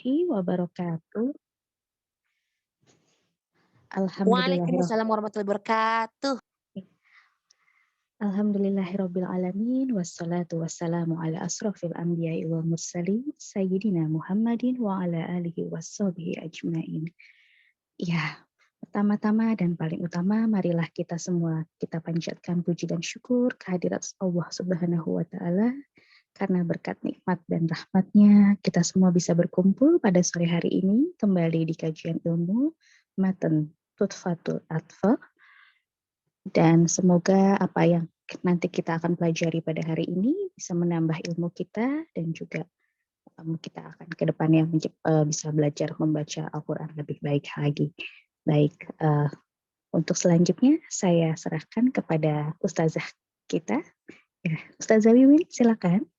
wabarakatuh. Waalaikumsalam warahmatullahi wabarakatuh. Alhamdulillahirabbil alamin wassalatu wassalamu ala asrofil anbiya'i wal mursalin sayyidina Muhammadin wa ala alihi washabihi ajmain. Ya, pertama-tama dan paling utama marilah kita semua kita panjatkan puji dan syukur kehadirat Allah Subhanahu wa taala karena berkat nikmat dan rahmatnya kita semua bisa berkumpul pada sore hari ini kembali di kajian ilmu Matan Tutfatul Atfal. Dan semoga apa yang nanti kita akan pelajari pada hari ini bisa menambah ilmu kita dan juga kita akan ke depannya bisa belajar membaca Al-Quran lebih baik lagi. Baik, untuk selanjutnya saya serahkan kepada Ustazah kita. Ya, Ustazah Wiwin, silakan.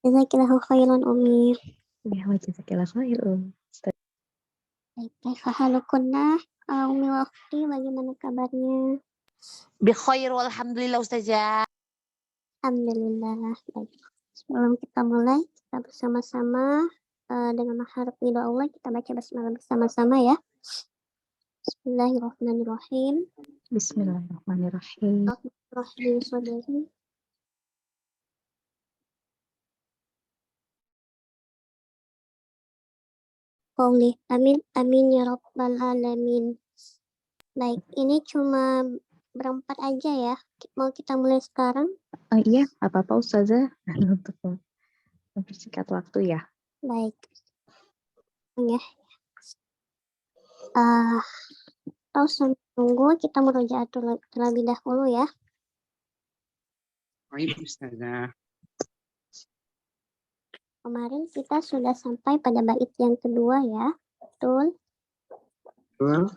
Jazakillahu khairan Umi. Ya, jazakillahu khairan. Baik, halukunna Umi wa ukhti, bagaimana kabarnya? Bi khair walhamdulillah Ustazah. Alhamdulillah. Baik. Sebelum kita mulai, kita bersama-sama dengan mengharap ridho Allah, kita baca basmalah bersama-sama ya. Bismillahirrahmanirrahim. Bismillahirrahmanirrahim. Rahim sadari. Qauli amin amin ya rabbal alamin. Baik, ini cuma berempat aja ya. Mau kita mulai sekarang? Iya, apa-apa Ustazah untuk mempersingkat waktu ya. Baik. Ya. Sambil tunggu kita merujuk terlebih dahulu ya. Baik Ustazah. Kemarin kita sudah sampai pada bait yang kedua ya. Betul? Betul.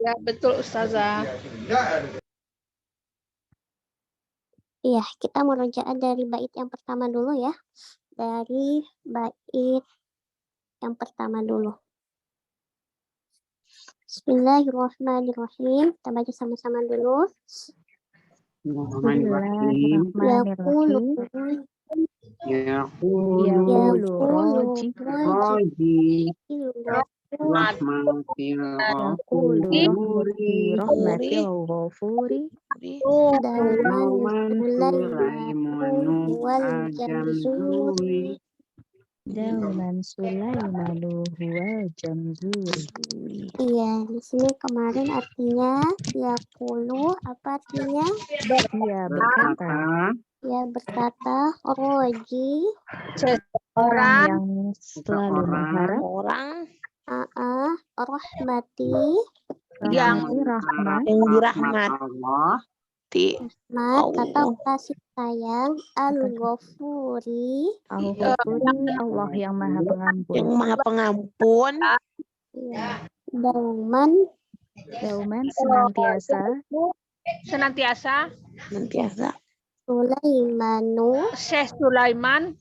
Ya, betul Ustazah. Iya, kita merujuk dari bait yang pertama dulu ya. Dari bait yang pertama dulu. Bismillahirrahmanirrahim. Kita baca sama-sama dulu. Bismillahirrahmanirrahim. Yaqulu Raji rahmatil ghafuri Dauman Sulaimanu al-Jamzuri Dauman Sulaimanu huwal jamzuri. Iya, di sini kemarin artinya yaqulu, apa artinya? Dia berkata. Ya berkata Roji, orang yang selalu mengharap rahmati, yang dirahmati atau kasih sayang al-Ghafuri, Allah yang maha pengampun. Yang maha pengampun. Ya. Dauman senantiasa Syekh Sulaiman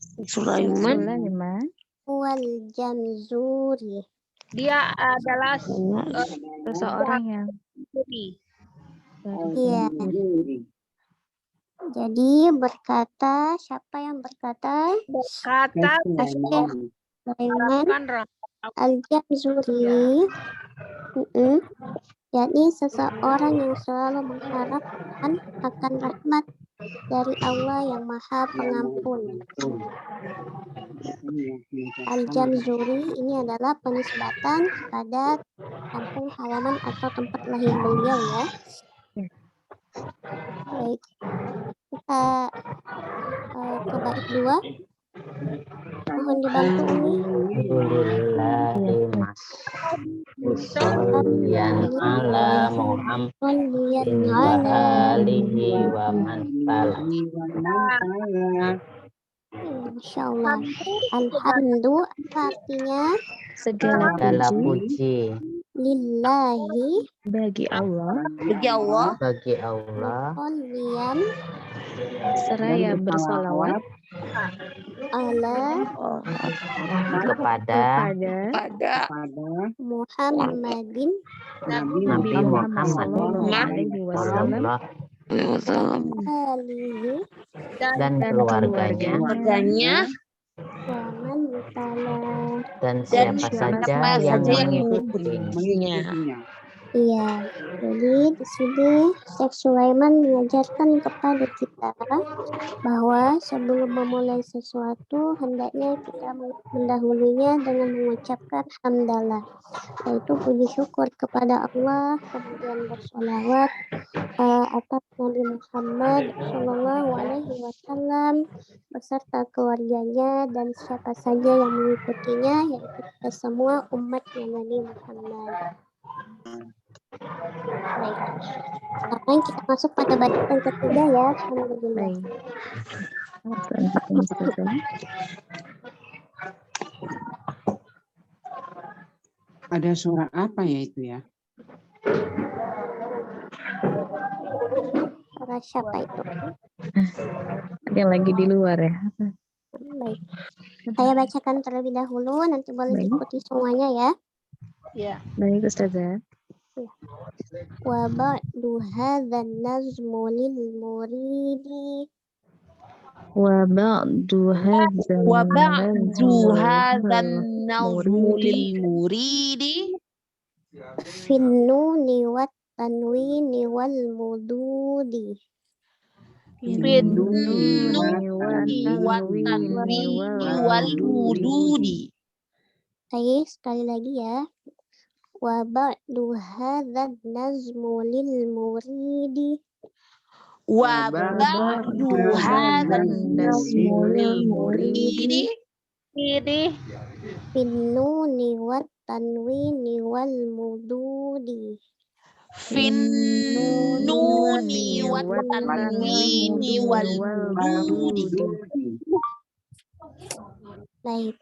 wal jamzuri. Dia adalah seseorang yang Iya. Jadi berkata, siapa yang berkata? Syekh Sulaiman al-Jamzuri, yakni seseorang yang selalu mengharapkan akan rahmat dari Allah yang Maha Pengampun. Al-Jamzuri ini adalah penisbatan pada kampung halaman atau tempat lahir beliau ya. Baik, kita ke bait 2. Mohon dibantu Umi. Alhamdulillah Usollian ala Muhammad wa alihi wa man Masya Allah. Alhamdulillah artinya segala puji lillahi, bagi Allah seraya bersolawat ala kepada Muhammadin Nabi Muhammad alihi dan keluarganya ta'ala. Dan Dan siapa siapa saja saja yang yang mengikutinya. mengikutinya. Iya, jadi di sini Syekh Sulaiman mengajarkan kepada kita bahwa sebelum memulai sesuatu hendaknya kita mendahulunya dengan mengucapkan hamdalah, yaitu puji syukur kepada Allah, kemudian bersolawat atas Nabi Muhammad Shallallahu Alaihi Wasallam beserta keluarganya dan siapa saja yang mengikutinya, yaitu kita semua umatnya Nabi Muhammad. Baik, sekarang kita masuk pada bacaan ketiga ya. Alhamdulillah. Baik. Assalamualaikum Ustazah. Ada suara apa ya itu ya? Suara siapa itu? Ada yang lagi di luar ya? Baik, saya bacakan terlebih dahulu, nanti boleh Baik. diikuti semuanya ya. Ya. Baik Ustazah. Wa ba'du hadzal nazmu lil muridi. Wa ba'du hadzal Wa ba'du hadzan nazmu muridi lil muridi Fin nuni wat tanwini wal mududi. fin nuni wa tanwini wal wududi. Sekali lagi ya. Wa ba'du hadzal nazmu lil muridi. Wa ba'du hadzan nazmu lil muridi Ini Fin nuni wat tanwini wal mududi. fin nuni wa tanwini wal wududi. Baik.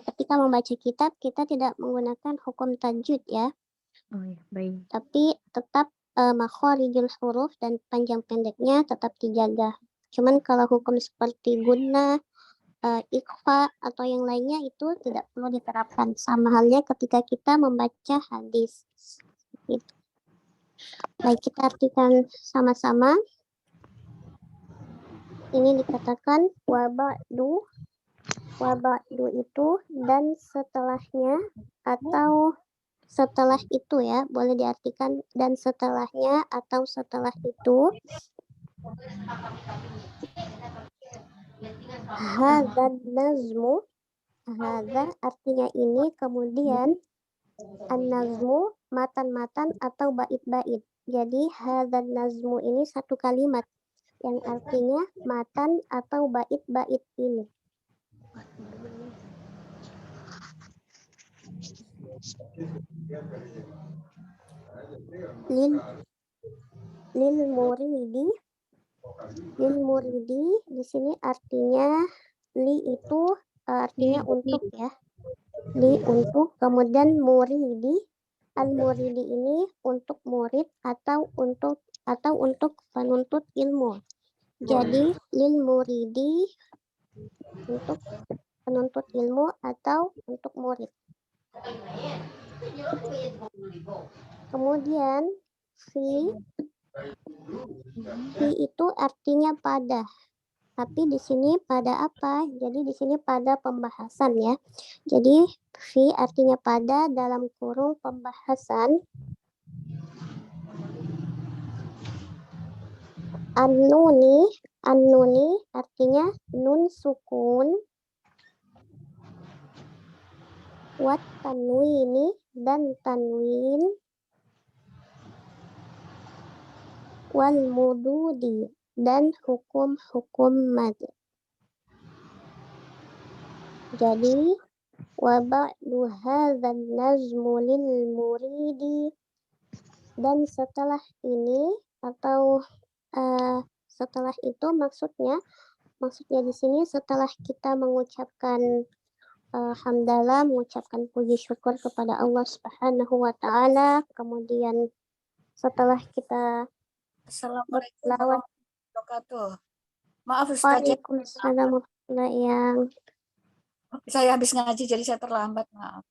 Ketika membaca kitab kita tidak menggunakan hukum tajwid ya, Oh ya, baik. tapi tetap makhorijul huruf dan panjang pendeknya tetap dijaga. Cuman kalau hukum seperti gunnah, ikhfa atau yang lainnya itu tidak perlu diterapkan. Sama halnya ketika kita membaca hadis. Gitu. Baik, kita artikan sama-sama. Ini dikatakan waba'du. Waba'du itu dan setelahnya atau setelah itu ya, boleh diartikan dan setelahnya atau setelah itu. Hadzal nazmu, hadza artinya ini, kemudian an-nazmu matan-matan atau bait-bait. Jadi hadzal nazmu ini satu kalimat yang artinya matan atau bait-bait ini. Lil muridi di sini artinya li itu artinya untuk ya. Li untuk, kemudian muridi, al muridi ini untuk murid atau untuk penuntut ilmu. Jadi lil muridi untuk penuntut ilmu atau untuk murid. Kemudian fi itu artinya pada. Tapi di sini pada apa? Jadi di sini pada pembahasan ya. Jadi fi artinya pada dalam kurung pembahasan. An-nuni artinya nun sukun. Wat tanwini dan tanwin. Wal mududi dan hukum-hukum mad. Jadi wa ba'du hadzal nazmu lil muridi, dan setelah ini atau setelah itu maksudnya di sini setelah kita mengucapkan hamdalah, mengucapkan puji syukur kepada Allah Subhanahu wa taala, kemudian setelah kita Assalamualaikum warahmatullahi wabarakatuh. Maaf Ustazah, Waalaikumsalam warahmatullahi yang saya habis ngaji jadi saya terlambat, maaf.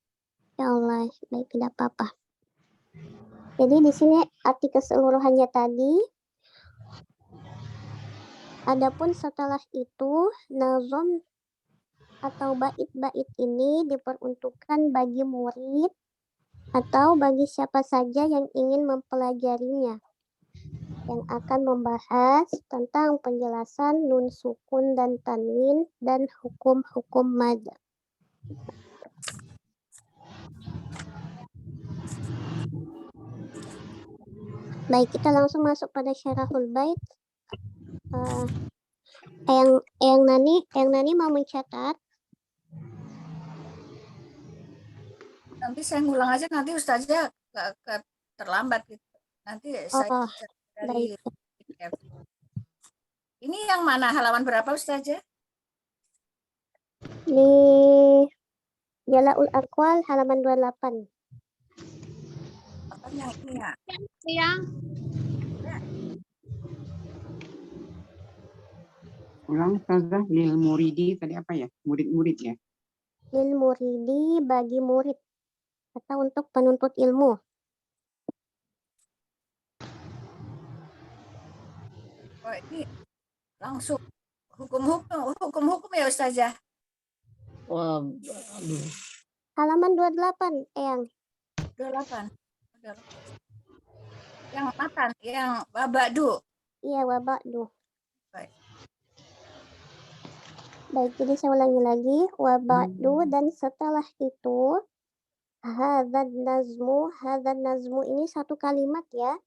ya Allah, baik, tidak apa-apa. Jadi di sini arti keseluruhannya tadi. Adapun setelah itu nazom atau bait-bait ini diperuntukkan bagi murid atau bagi siapa saja yang ingin mempelajarinya, yang akan membahas tentang penjelasan nun sukun dan tanwin dan hukum-hukum mad. Baik, kita langsung masuk pada syarahul bait. Eyang Nani mau mencatat. Nanti saya ngulang aja, nanti Ustazah nggak terlambat gitu. Nanti saya catat dari PDF. Ini yang mana, halaman berapa Ustazah? Di Jala'ul Aqwal halaman 28. Yang ini ya. Yang Ulang Ustazah, lil muridi tadi apa ya? Murid-murid ya? Lil muridi bagi murid atau untuk penuntut ilmu. Oh, ini langsung hukum-hukum ya Ustazah. Wah, Halaman 28, Eyang. 28. Yang matan, yang wabadu. Iya, wabadu. Baik. Baik, jadi saya ulangi lagi. Wabadu dan setelah itu hadzan nazmu ini satu kalimat ya.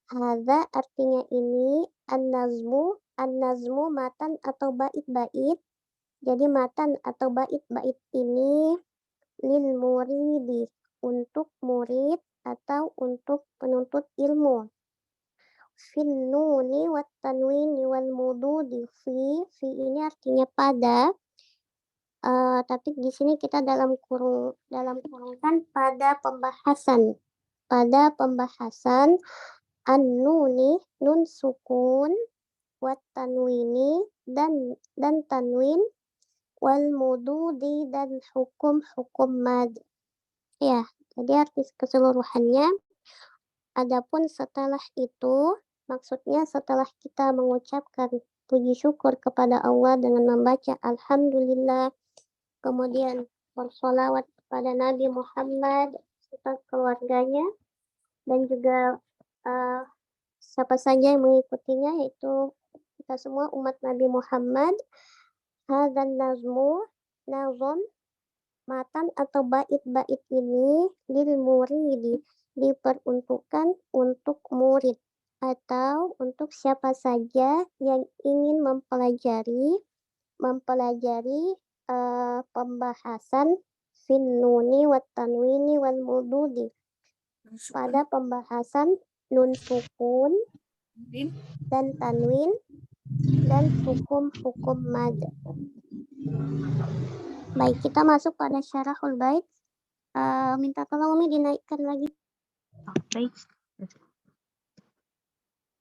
Hadza artinya ini, an-nazmu matan atau bait-bait. Jadi matan atau bait-bait ini lil muridi, untuk murid atau untuk penuntut ilmu. Fin nuni wat tanwini wal mududi fi ini artinya pada. Tapi di sini kita dalam kurungan pada pembahasan an-nuni, nun sukun, wat tanwini dan tanwin, wal mududi dan hukum-hukum mad. Ya, jadi arti keseluruhannya. Adapun setelah itu, maksudnya setelah kita mengucapkan puji syukur kepada Allah dengan membaca Alhamdulillah, kemudian bersolawat kepada Nabi Muhammad serta keluarganya, dan juga siapa saja yang mengikutinya, yaitu kita semua umat Nabi Muhammad. Hadzan nazmu, nazom, matan atau bait-bait ini lil muridi, diperuntukkan untuk murid atau untuk siapa saja yang ingin mempelajari pembahasan fin nuni wat tanwini wal mududi, pada pembahasan nun sukun dan tanwin dan hukum-hukum mad. Baik, kita masuk pada syarahul bait. Minta tolong Umi dinaikkan lagi. Baik.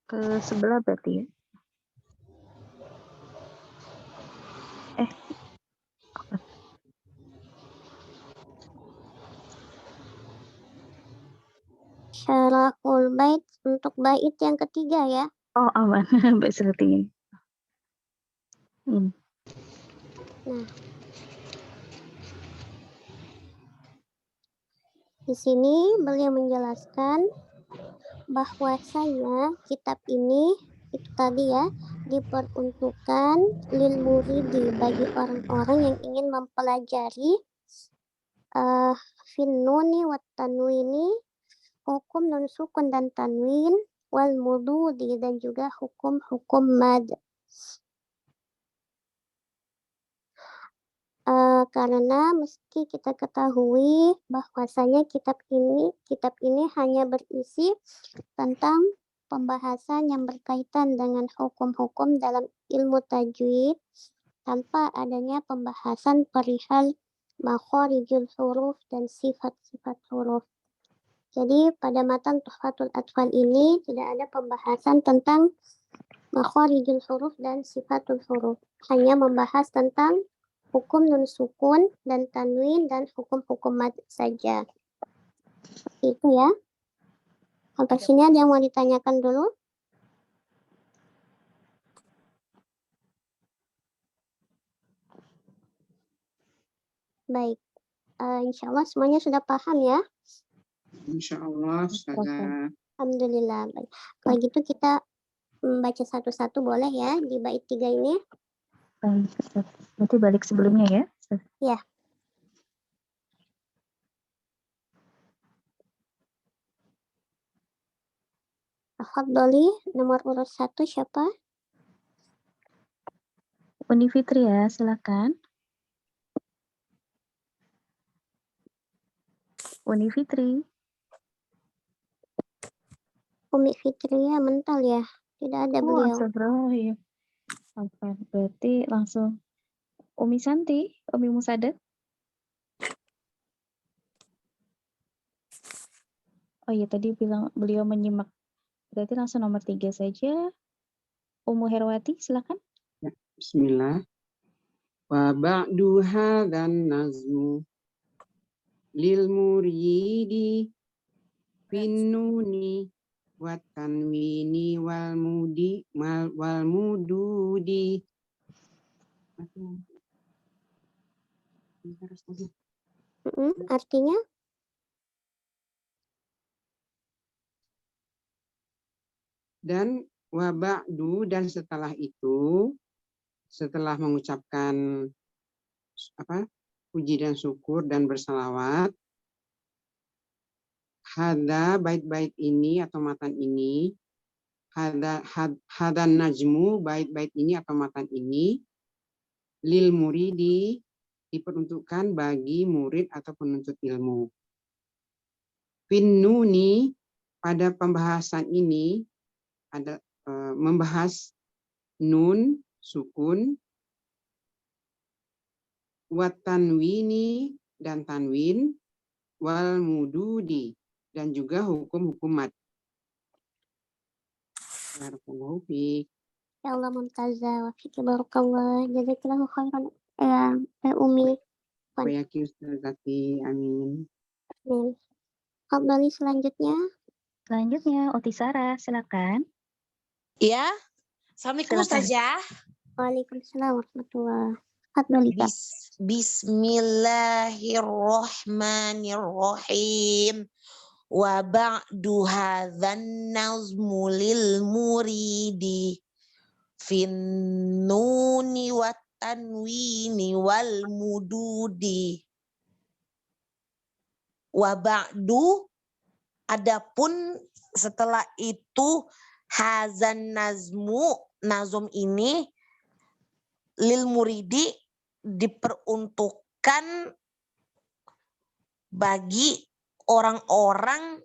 Ke sebelah berarti ya. Syarahul bait untuk bait yang ketiga ya. Oh, aman. Baik seperti ini. Nah, di sini beliau menjelaskan bahwasanya kitab ini itu tadi ya diperuntukkan lil muridi, bagi orang-orang yang ingin mempelajari fin nuni wat tanwini, hukum nun sukun dan tanwin, wal mududi dan juga hukum-hukum mad. Karena meski kita ketahui bahwasanya kitab ini hanya berisi tentang pembahasan yang berkaitan dengan hukum-hukum dalam ilmu tajwid tanpa adanya pembahasan perihal makharijul huruf dan sifat-sifat huruf. Jadi pada matan Tuhfatul Atfal ini tidak ada pembahasan tentang makharijul huruf dan sifatul huruf, hanya membahas tentang hukum nun sukun dan tanwin dan hukum-hukum mad saja. Itu ya. Sampai sini ada yang mau ditanyakan dulu? Baik. Insya Allah semuanya sudah paham ya. Insya Allah, Ustazah. Alhamdulillah. Baik. Kalau gitu kita baca satu-satu boleh ya di bait 3 ini. Baik, Ustaz. Berarti balik sebelumnya ya, Ustaz? Ya. Tafadholi, nomor urut 1 siapa? Uni Fitri ya, silakan. Uni Fitri. Umi Fitria mental ya. Tidak ada beliau. Astagfirullah. Oke, berarti langsung Umi Santi, Umi Musadat. Oh iya, tadi bilang beliau menyimak. Berarti langsung nomor 3 saja. Umu Herwati, silakan. Ya, bismillah. Wa ba'du hadzan nazmu lil muridi finnuni wa tanwini wal mududi. Artinya? Dan wa ba'du, dan setelah itu, setelah mengucapkan puji dan syukur dan bersalawat, hada bait-bait ini atau matan ini, hadan najmu, bait-bait ini atau matan ini, lil muridi, diperuntukkan bagi murid atau penuntut ilmu. Finnuni, pada pembahasan ini ada membahas nun, sukun, wat tanwini, dan tanwin, wal mududi, dan juga hukum-hukum mad. Barakallahu fiik. Ya Allah mumtazah wa fiqh barakallah. Jazakallahu khairan Umi. Wa yaki Ustazati, amin. Amin. Tafadholi selanjutnya. Selanjutnya, Otisara, silakan. Ya. Assalamualaikum Silakan. Ustazah. Waalaikumsalam warahmatullahi wabarakatuh. Bismillahirrahmanirrahim. Wa ba'du hadzan nazmu lil muridi finnuni wat tanwini wal mududi. Wa ba'du, adapun setelah itu, hazan nazmu, nazum ini, lil muridi, diperuntukkan bagi orang-orang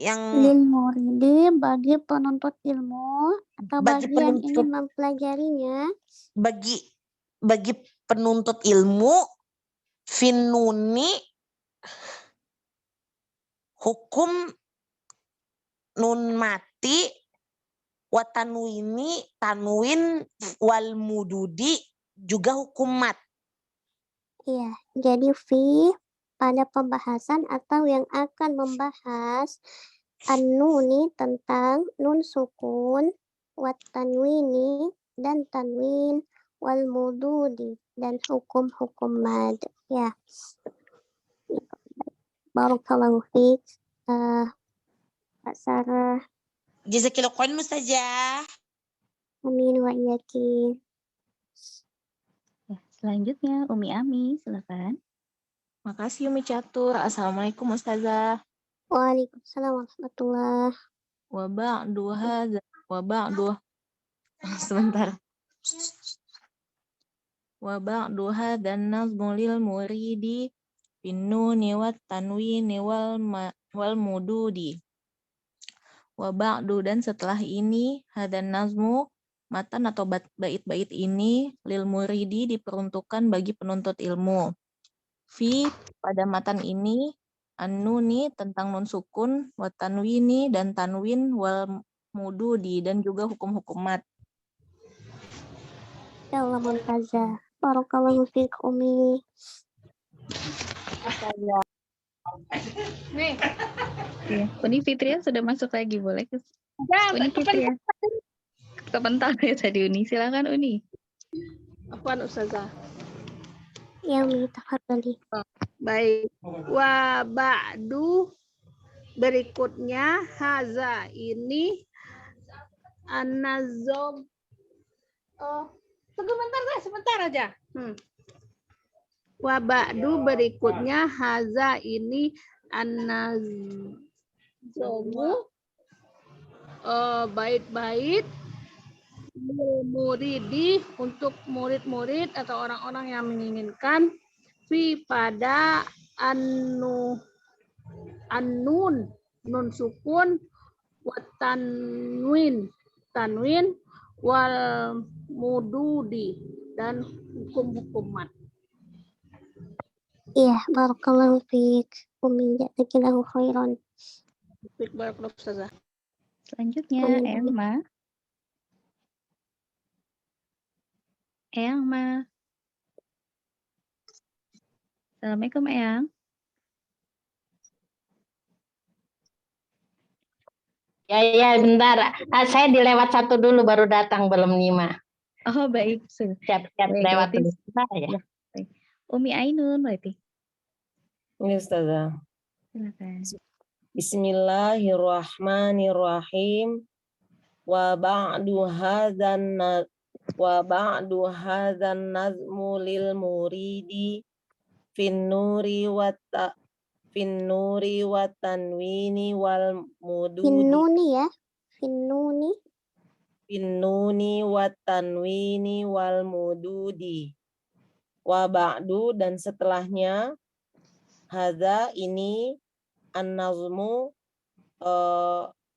yang lil muridi, bagi penuntut ilmu atau bagi yang ingin mempelajarinya, bagi penuntut ilmu, finnuni, hukum nun mati, wa tanwini, tanwin, wal mududi, juga hukum mat. Iya, jadi fi pada pembahasan atau yang akan membahas an-nuni tentang nun sukun, wat tanwini dan tanwin, wal mududi dan hukum-hukum mad. Ya. Barakallahu fiik. Kak Sarah. Jazakillahu khairan Ustazah. Amin wa iyaki. Ya, selanjutnya, Umi Ami, silakan. Makasih Umi Catur. Assalamualaikum Ustazah. Waalaikumsalam warahmatullahi sebentar. Wa ba'duha dan nazmu lil muridi finnuni wat tanwini wal mududi. Wa ba'du, dan setelah ini, hadan nazmu, matan atau bait-bait ini, lil muridi, diperuntukkan bagi penuntut ilmu. Fi, pada matan ini, an-nuni, tentang nun sukun, wa tanwini, dan tanwin, wal mududi, dan juga hukum-hukum mat. Ya Allah mumtazah. Barakallahu fiik Umi. Nih. Ya, Uni Fitria sudah masuk lagi, boleh? Uni Fitria. Sebentar ya tadi Uni. Silakan Uni. Apaan Ustazah? Ya, Umi, tafadhali. Baik. Wa ba'du berikutnya haza ini an-nazom. Oh, sebentar aja. Wa ba'du berikutnya haza ini an-nazomu bait-bait muridi untuk murid-murid atau orang-orang yang menginginkan fi pada nun nun sukun wa tanwin wal mududi dan hukum-hukum mat. Iya, barakallahu fiik. Umi, jazakallahu khairan. Baik, barakallahu Ustazah. Selanjutnya Amin. Eyang Ma. Assalamualaikum Eyang. Ya, bentar. Saya dilewat satu dulu baru datang, belum nyimak. Oh baik. Siap-siap Baik, lewat berarti- dulu. Bentar ya. Baik. Umi Ainun berarti. Ini Ustazah. Silakan. Bismillahirrahmanirrahim. Wa ba'du hadzan nazmu lil muridi finnuri wa tanwini wal mududi Finnuni ya. Finnuni. finnuni wa tanwini wal mududi. Wa ba'du dan setelahnya hadza ini an-nazmu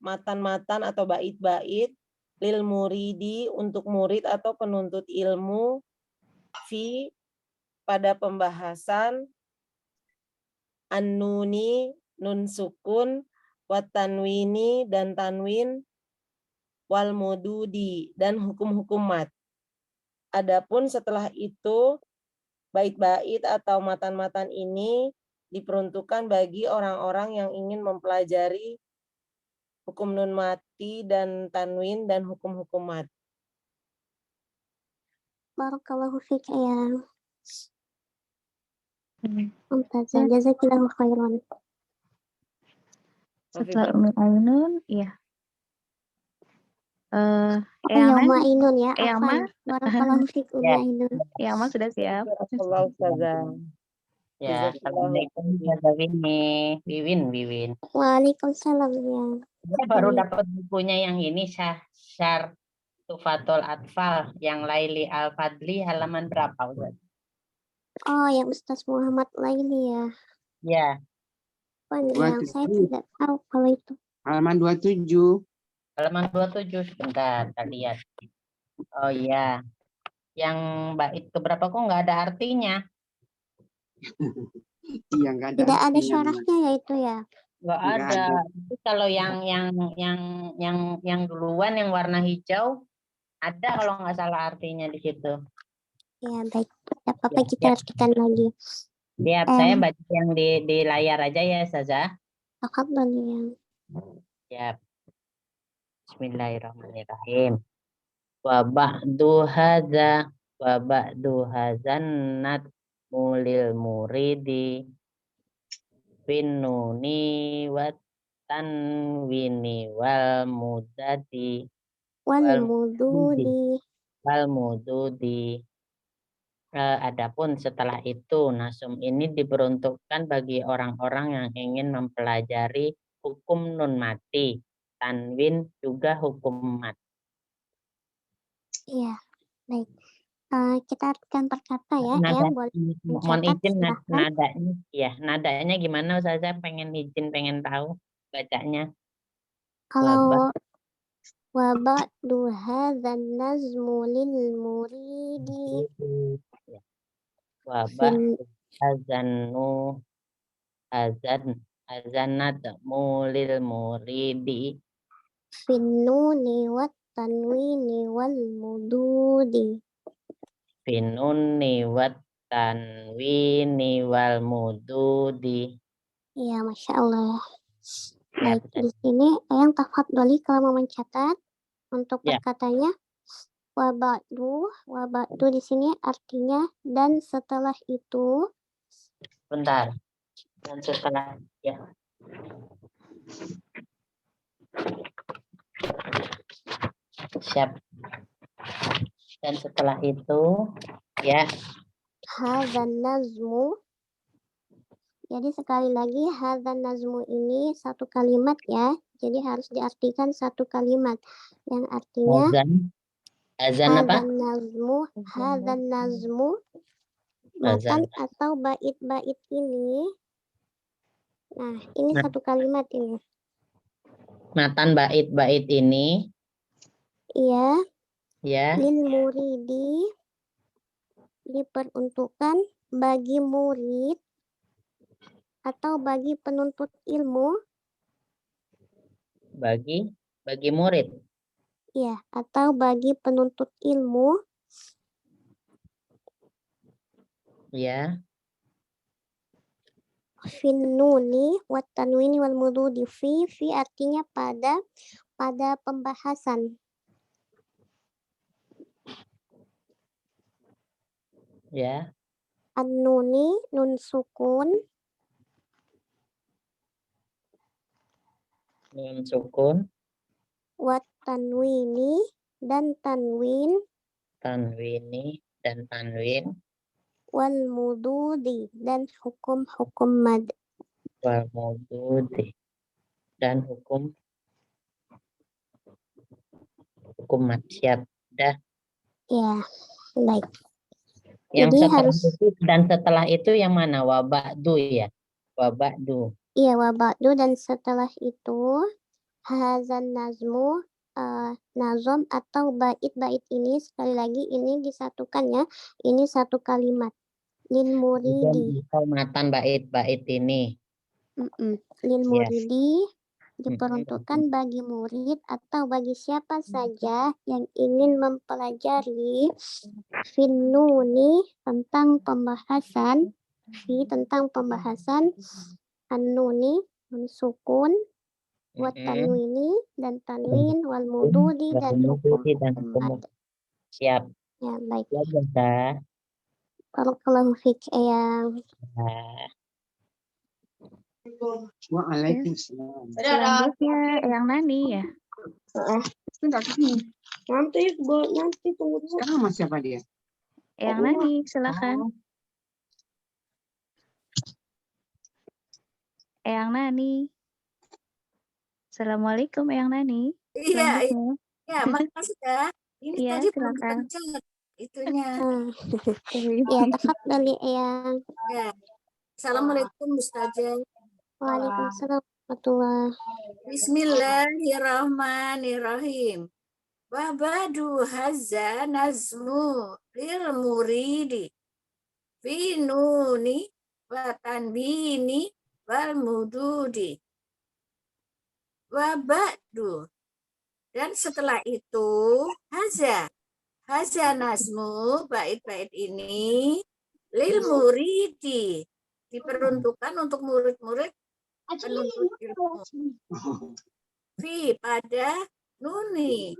matan-matan atau bait-bait lil muridi untuk murid atau penuntut ilmu fi pada pembahasan an-nuni nun sukun wa tanwini dan tanwin wal mududi dan hukum-hukum mat. Adapun setelah itu bait-bait atau matan-matan ini diperuntukkan bagi orang-orang yang ingin mempelajari hukum nun mati dan tanwin dan hukum-hukum mat. Barakallahu fiik ya. Mumtazah, jazakallahu khairan. Setelah Umi Ainun, iya. Ya, Eyang Ma, Ainun ya. Eyang Ma. Afwan. Barakallahu fiik Umi Ya. Ainun. Eyang Ma sudah siap. Barakallahu Ustazah. Ya, Assalamualaikum Wiwin. Waalaikumsalam ya. Saya baru dapat bukunya yang ini, Syar Tufatul Atfal yang Laili Al-Fadli, halaman berapa Ustaz? Oh, yang Ustaz Muhammad Laili ya. Ya, Yang saya tidak tahu kalau itu. Halaman 27. halaman 27 sebentar, kita lihat. Oh iya, yang bait keberapa kok nggak ada artinya? Iya, nggak ada. Tidak ada artinya. syarahnya ya itu ya. Nggak Nggak ada. ada. Tapi kalau yang duluan yang warna hijau ada kalau nggak salah artinya di situ. Ya, baik. Tidak apa-apa, Ya, kita artikan lagi. Siap, saya baca yang di layar aja ya, Saza. Tafadhal ya. Siap. Bismillahirrahmanirrahim. Wa ba'du hadzan mulil muridi finnuni wa tanwini wal mudadi Wal mududi. Adapun setelah itu nasum ini diperuntukkan bagi orang-orang yang ingin mempelajari hukum nun mati, tanwin juga hukum mat. Iya, baik. Kita artikan per kata ya. Nada, Boleh mohon mencatat, izin silahkan. nadanya, ya nadanya gimana? Saya pengen tahu bacanya. Kalau waba'du hadzan nazmu lil muridi Wabah azanat mulil muridi finnuni wat tanwini wal mududi. finuni wat tanwini wal mududi. Ya, Masya Allah. Ya, Baik, di sini yang tafadholi kalau mau mencatat. Untuk Ya. perkataannya wabadu di sini artinya dan setelah itu. Bentar. Dan setelah ya. Siap. Dan setelah itu ya. Hadzan nazmu. Jadi sekali lagi hadzan nazmu ini satu kalimat ya. Jadi harus diartikan satu kalimat yang artinya Azan apa? hadzan nazmu matan atau bait-bait ini. Nah, ini satu kalimat ini. Matan bait-bait ini. Iya. Ya. Lil muridi diperuntukkan bagi murid atau bagi penuntut ilmu. Bagi murid. Ya, atau bagi penuntut ilmu. Ya. Finnuni wat tanwini wal mududi. Fi artinya pada pembahasan. Ya. An-nuni nun sukun. Nun sukun. Wat tanwini dan tanwin. Tanwini dan tanwin. Wal mududi dan hukum mad. Wal mududi dan hukum mad. Siap. Dah. Ya, baik. Yang Jadi setelah itu dan setelah itu yang mana? Wabadu ya. Wabadu. Iya, wabadu dan setelah itu hazan nazmu nazom atau bait-bait ini sekali lagi ini disatukan ya. Ini satu kalimat. Lil muridi. Matan bait-bait ini. Lil muridi diperuntukkan bagi murid atau bagi siapa saja yang ingin mempelajari finnuni tentang pembahasan an-nuni nun sukun wat tanwini dan tanwin wal mududi dan hukum mad. Siap. Ya, baik. Ya, Barakallahu fiik Eyang. Waalaikumsalam. Selanjutnya Eyang Nani ya. Nanti tunggu dulu. Sekarang sama siapa dia? Eyang Nani, silakan. Eyang Nani. Assalamualaikum Eyang Nani. Iya, makasih ya. Ini Iya, tadi belum silakan. dipencet itunya. Ya, tafadhali Eyang. Ya. Assalamualaikum Ustazah. Waalaikumsalam warahmatullahi. Bismillahirrahmanirrahim. Wabadu hazza nazmu lil muridi fi nuni wa tanwini wal mududi. Wabadu. Dan setelah itu haza nazmu bait-bait ini lil muridi diperuntukkan untuk murid-murid penuntut ilmu. Fi pada nuni.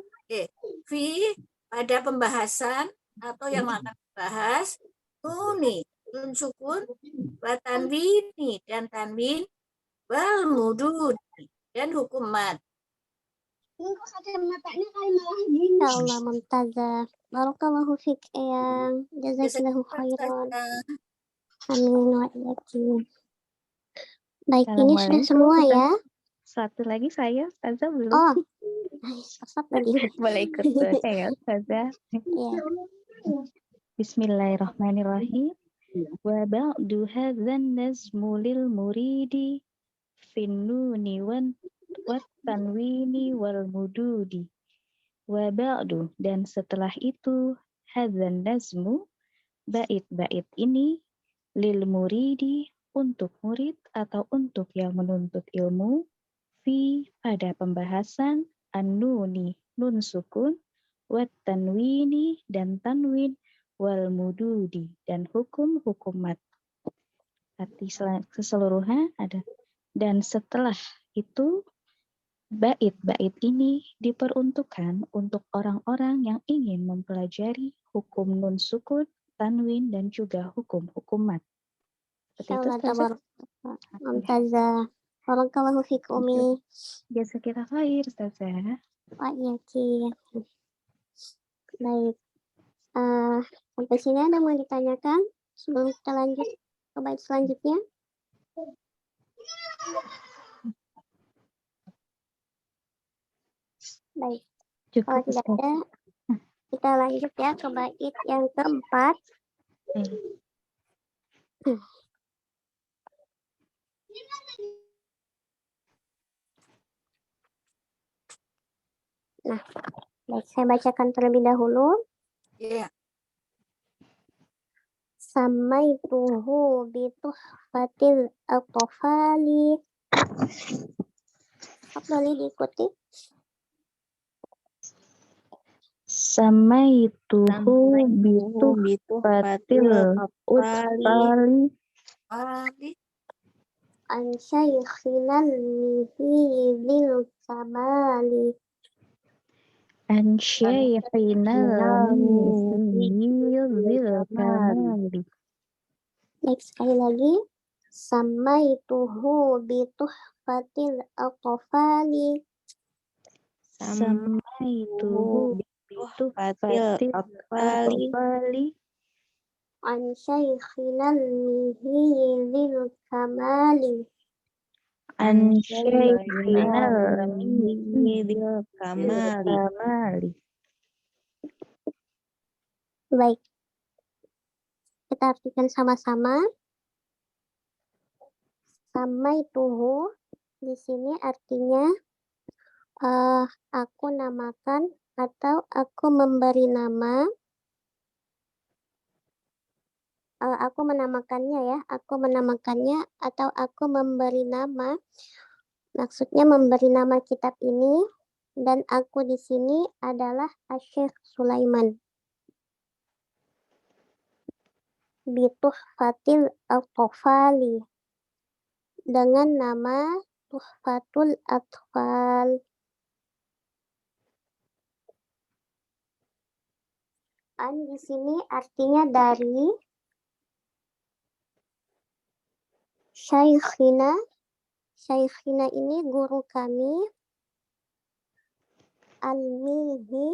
Fi pada pembahasan atau yang akan dibahas nuni nun sukun wa tanwini dan tanwin wal mududi dan hukum mad. Ya Allah, mumtazah. Barakallahu fiik Eyang. Jazakillahu khairan. Amin wa iyyakum. Baik, ini sudah semua ya. Satu lagi saya, Ustazah belum. Oh, tadi. Boleh ikut ya, Ustazah. Ya. Bismillahirrahmanirrahim. Wa ba'du hadzan nazmu lil muridi finnuni wat tanwini wal mududi. Wa ba'du dan setelah itu hadzan nazmu bait-bait ini lil muridi untuk murid atau untuk yang menuntut ilmu fi pada pembahasan an-nuni nun sukun wat tanwini dan tanwin wal mududi dan hukum mad. Arti keseluruhan ada dan setelah itu Bait-bait ini diperuntukkan untuk orang-orang yang ingin mempelajari hukum nun sukun, tanwin, dan juga hukum-hukum mat. Seperti itu, Insyaallah Ustazah. tabarakallah. Mumtazah. Barakallahu fiik Umi. Jazakillah khair, Ustazah. Pak Yaki. Baik. Sampai sini ada mau ditanyakan sebelum kita lanjut ke bait selanjutnya? Baik. Kalau Cukup, tidak Ustaz. ada, kita lanjut ya ke bait yang keempat. Nah, baik, saya bacakan terlebih dahulu. Iya. Samaituhu bituhfatil atfali. Boleh diikuti? Samaituhu bituhfatil utfali An syaikhinal mihidil kamali. an syaikhina mihidil kamali. Baik, sekali lagi. Samaituhu bituhfatil atfali. Samaituhu bituhfatil atfali An syaikhinal mihidil kamali. an syaikhina mihidil kamali. Baik. Kita artikan sama-sama. Samaituhu di sini artinya aku namakan atau aku memberi nama. Aku menamakannya ya, aku menamakannya atau aku memberi nama. Maksudnya memberi nama kitab ini, dan aku di sini adalah Asy-Syaikh Sulaiman. Bituhfatil atfali, dengan nama Tuhfatul Atfal. An di sini artinya dari. Syaikhina, Syaikhina ini guru kami. Al-Mihi,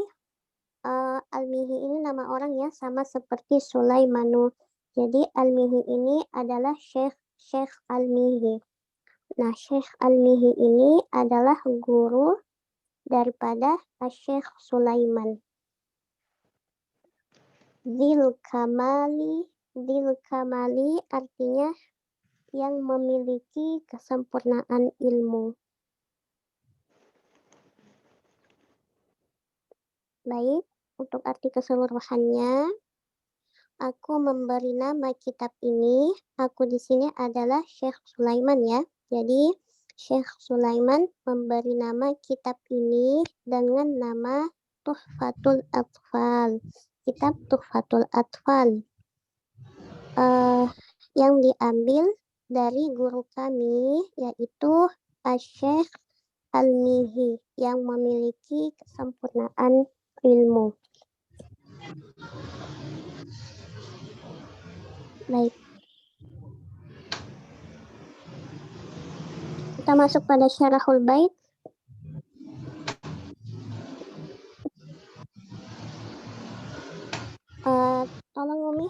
Al-Mihi ini nama orang ya, sama seperti Sulaimanu. Jadi Al-Mihi ini adalah Syekh Al-Mihi. Nah, Syekh Al-Mihi ini adalah guru daripada Syekh Sulaiman. Dzil Kamali artinya yang memiliki kesempurnaan ilmu. Baik, untuk arti keseluruhannya, aku memberi nama kitab ini, aku di sini adalah Syekh Sulaiman ya. Jadi, Syekh Sulaiman memberi nama kitab ini dengan nama Tuhfatul Atfal. Kitab Tuhfatul Atfal. Yang diambil dari guru kami, yaitu Asy-Syaikh Al-Mihi, yang memiliki kesempurnaan ilmu. Baik. Kita masuk pada syarahul bait. Tolong Umi,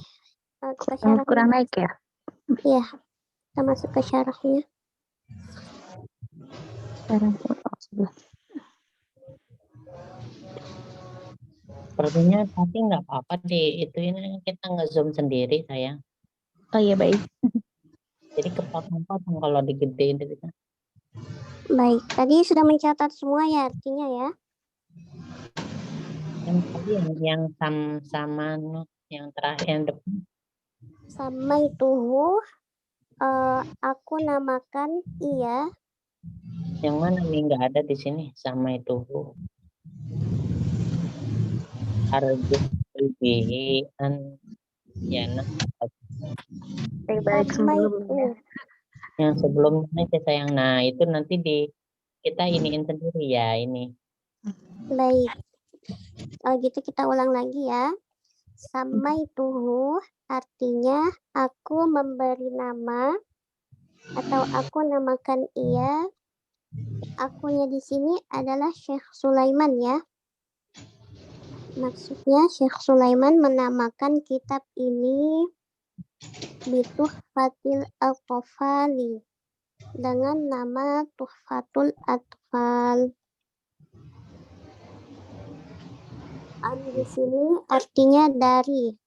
ke syarahnya. Kurang naik ya? Iya, kita masuk ke syarahnya. Sepertinya tapi nggak apa-apa di itu ini kita nge-zoom sendiri sayang. Oh iya baik. Jadi kepotong-potong kalau digedein itu. Baik, tadi sudah mencatat semua ya artinya ya. Yang tadi yang sama yang terakhir yang depan. Samaituhu, aku namakan ia. Yang mana nih nggak ada di sini sama itu. Arjun lebih ya nah. Baik sebelumnya. Yang sebelumnya aja sayang. Nah itu nanti kita iniin sendiri ya ini. Baik. Kalau gitu kita ulang lagi ya. Samaituhu artinya aku memberi nama atau aku namakan ia. Akunya di sini adalah Syekh Sulaiman ya. Maksudnya Syekh Sulaiman menamakan kitab ini Bituhfatil Al-Qafali dengan nama Tuhfatul Atfal. An di sini artinya dari.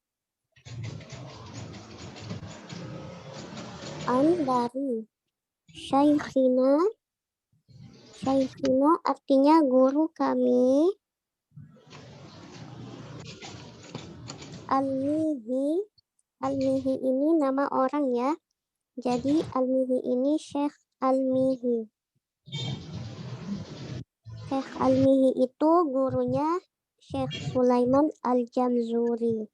An dari. Syaikhina. Syaikhina artinya guru kami. Al-Mihi. Al-Mihi ini nama orang ya. Jadi Al-Mihi ini Syekh Al-Mihi. Syekh Al-Mihi itu gurunya Syekh Sulaiman Al-Jamzuri.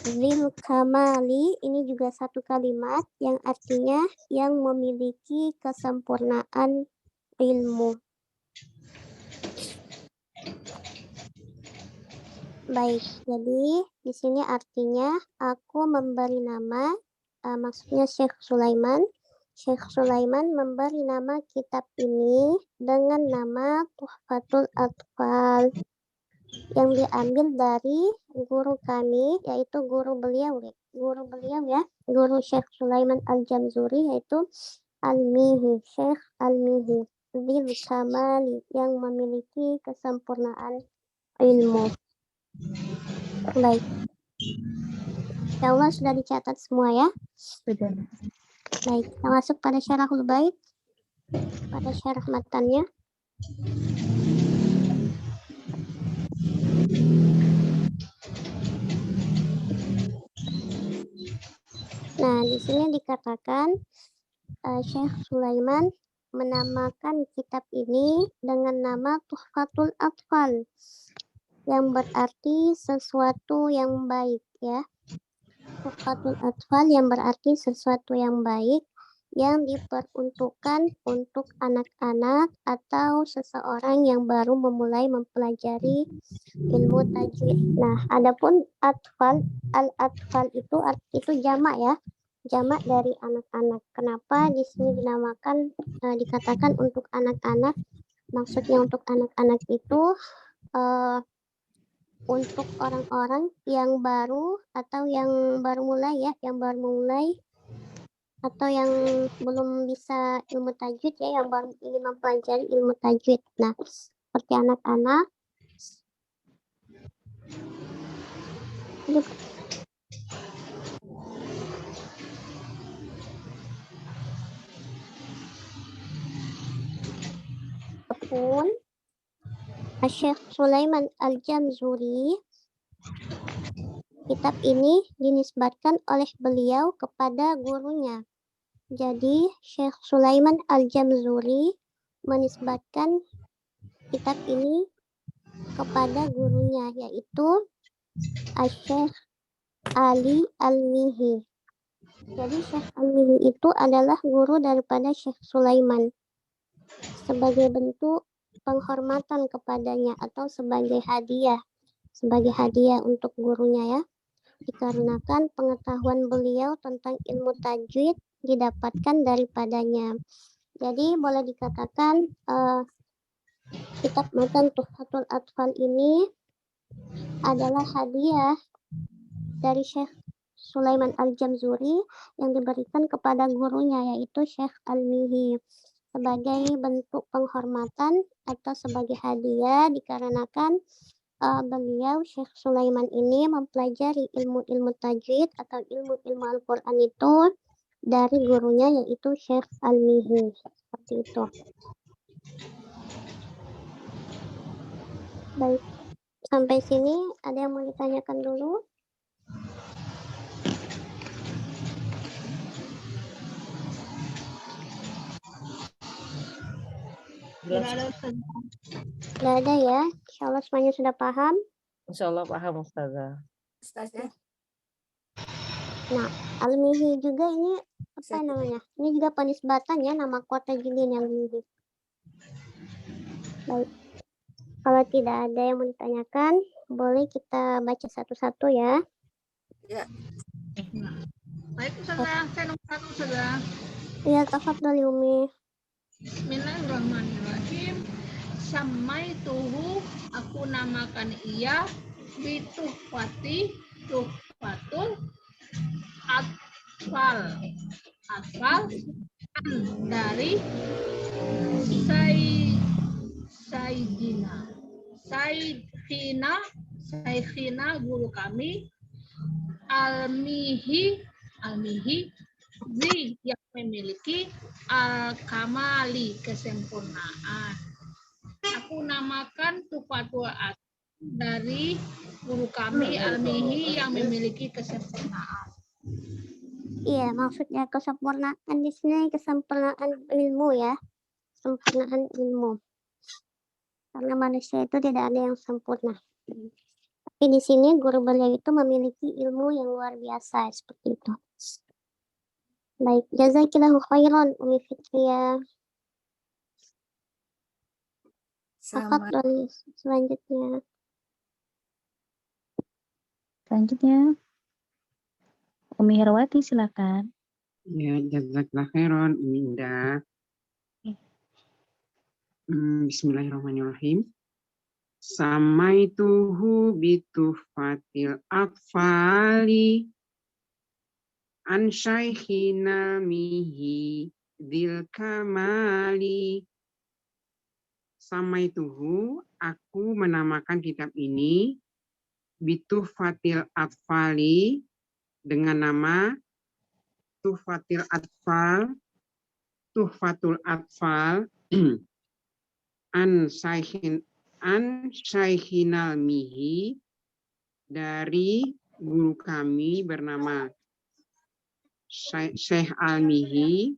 Zil Kamali ini juga satu kalimat yang artinya yang memiliki kesempurnaan ilmu. Baik, jadi di sini artinya aku memberi nama, maksudnya Syekh Sulaiman. Syekh Sulaiman memberi nama kitab ini dengan nama Tuhfatul Atfal yang diambil dari guru kami, yaitu guru beliau ya, guru Syekh Sulaiman Al-Jamzuri, yaitu Al-Mihi, Syekh Al-Mihi, Dzil Kamali yang memiliki kesempurnaan ilmu. Baik. Insyaallah sudah dicatat semua ya. Sudah. Baik, kita masuk pada syarahul bait, pada syarah matannya. Nah, di sini dikatakan Syekh Sulaiman menamakan kitab ini dengan nama Tuhfatul Atfal, yang berarti sesuatu yang baik ya. Tuhfatul Atfal yang berarti sesuatu yang baik yang diperuntukkan untuk anak-anak atau seseorang yang baru memulai mempelajari ilmu tajwid. Nah, adapun atfal, al-atfal itu jamak ya. Jamak dari anak-anak. Kenapa di sini dinamakan dikatakan untuk anak-anak? Maksudnya untuk anak-anak itu untuk orang-orang yang baru atau yang baru mulai ya, yang baru mulai atau yang belum bisa ilmu tajwid ya, yang baru ingin mempelajari ilmu tajwid. Nah, seperti anak-anak. Pun Syekh Sulaiman Al-Jamzuri, kitab ini dinisbatkan oleh beliau kepada gurunya. Jadi Syekh Sulaiman Al-Jamzuri menisbatkan kitab ini kepada gurunya, yaitu Syekh Ali Al-Mihi. Jadi Syekh Al-Mihi itu adalah guru daripada Syekh Sulaiman sebagai bentuk penghormatan kepadanya atau sebagai hadiah untuk gurunya ya, dikarenakan pengetahuan beliau tentang ilmu tajwid didapatkan daripadanya. Jadi boleh dikatakan kitab matan Tuhfatul Atfal ini adalah hadiah dari Syekh Sulaiman Al-Jamzuri yang diberikan kepada gurunya, yaitu Syekh Al-Mihi, sebagai bentuk penghormatan atau sebagai hadiah dikarenakan beliau Syekh Sulaiman ini mempelajari ilmu-ilmu tajwid atau ilmu-ilmu Al-Quran itu dari gurunya, yaitu Syekh Al-Mihi. Seperti itu. Baik, sampai sini ada yang mau ditanyakan dulu? Tidak ada ya. Insyaallah semuanya sudah paham. Insyaallah paham Ustazah. Ustazah. Nah, Al-Mihi juga ini apa namanya? Ini juga penisbatan ya, nama kota juga yang Mihi. Baik. Kalau tidak ada yang mau ditanyakan, boleh kita baca satu-satu ya. Ya. Baik, Ustazah. Saya nomor 1, Ustazah. Iya, tafadhol Umi. Bismillahirrahmanirrahim. Samaituhu, aku namakan ia bituhfati, tuhfatul atfal. Atfal dari Sayyidina guru kami Al-Mihi yang memiliki al-kamali kesempurnaan. Aku namakan Tufatul At dari guru kami Al-Mihi yang memiliki kesempurnaan. Iya, maksudnya kesempurnaan di sini kesempurnaan ilmu ya. Kesempurnaan ilmu. Karena manusia itu tidak ada yang sempurna. Tapi di sini guru beliau itu memiliki ilmu yang luar biasa seperti itu. Baik, jazakillahu khairan Umi Fitria. Sama. Selanjutnya. Selanjutnya, Umi Herwati silakan. Ya, jazakallah khairan Umi Indah. Bismillahirrahmanirrahim. Samaituhu bituhfatil atfali an syaikhina mihi dil kamali. Samaituhu, aku menamakan kitab ini bituhfatil atfali dengan nama Tuhfatul Atfal an Syaikhina Mihi dari guru kami bernama Syekh Al-Mihi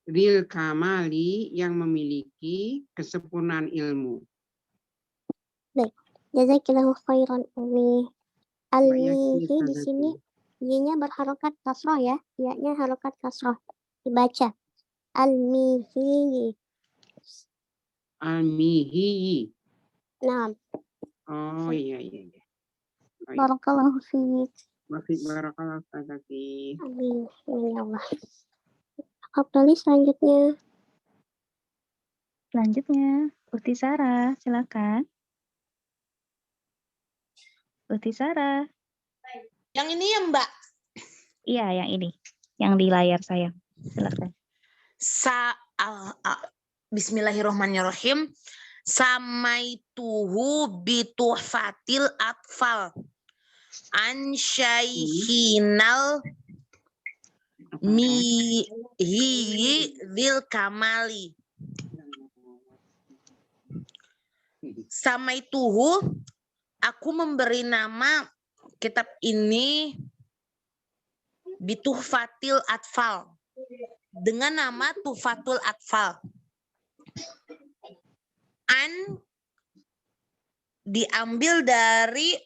Ril Kamali yang memiliki kesempurnaan ilmu. Baik, jazakillahu khairan Umi. Al-Mihi di sini Y-nya berharokat kasroh ya, Y-nya harokat kasroh. Dibaca Al-Mihi. Al-Mihi. Nah. Oh iya. Barakallahu fiik. Barakallahu fiik. Amin. Ya Allah. Abdali selanjutnya. Uti Sarah, silakan. Uti Sarah. Yang ini ya Mbak? Iya, yang ini. Yang di layar saya. Silakan. Bismillahirrahmanirrahim. Samaituhu bituhfatil atfal an syaihinal mihi dil kamali. Samaituhu, aku memberi nama kitab ini bituhfatil atfal dengan nama Tuhfatul Atfal. An diambil dari